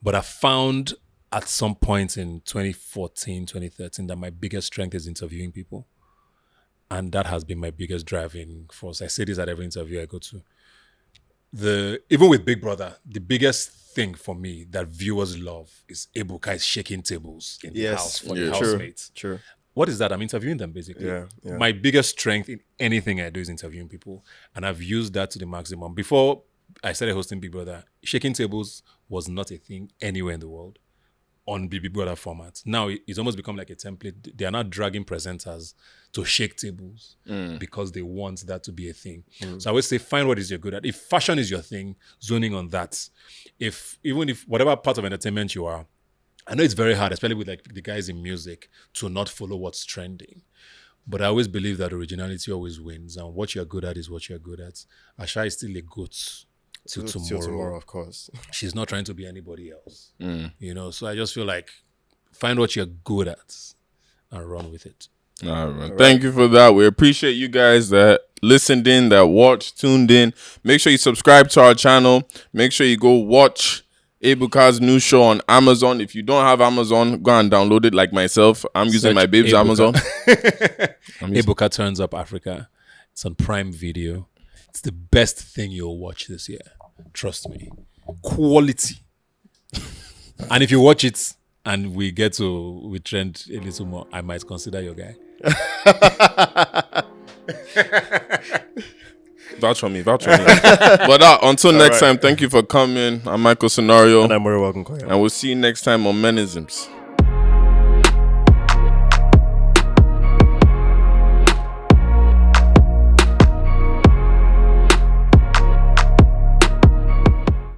But I found at some point in 2014, 2013, that my biggest strength is interviewing people. And that has been my biggest driving force. I say this at every interview I go to. Even with Big Brother, the biggest thing for me that viewers love is Ebuka is shaking tables in the house for the housemates. True. What is that? I'm interviewing them basically. Yeah. My biggest strength in anything I do is interviewing people. And I've used that to the maximum. Before I started hosting Big Brother, shaking tables was not a thing anywhere in the world. on Big Brother format. Now it's almost become like a template. They are not dragging presenters to shake tables because they want that to be a thing. So I would say find what is you're good at. If fashion is your thing, zoning on that. Even if whatever part of entertainment you are, I know it's very hard, especially with like the guys in music, to not follow what's trending. But I always believe that originality always wins, and what you're good at is what you're good at. Asha is still a goat till tomorrow. Of course. She's not trying to be anybody else. So I just feel like find what you're good at and run with it. All right. Thank you for that. We appreciate you guys that listened in, that watched, tuned in. Make sure you subscribe to our channel. Make sure you go watch Ebuka's new show on Amazon. If you don't have Amazon, go and download it like myself. I'm using my babe's Ebuka. Amazon. Ebuka Turns Up Africa. It's on Prime Video. It's the best thing you'll watch this year. Trust me. Quality. And if you watch it and we trend a little more, I might consider your guy. Vouch for me. But until next time, thank you for coming. I'm Michael Scenario. And I'm very welcome, Koya. And we'll see you next time on Menisms.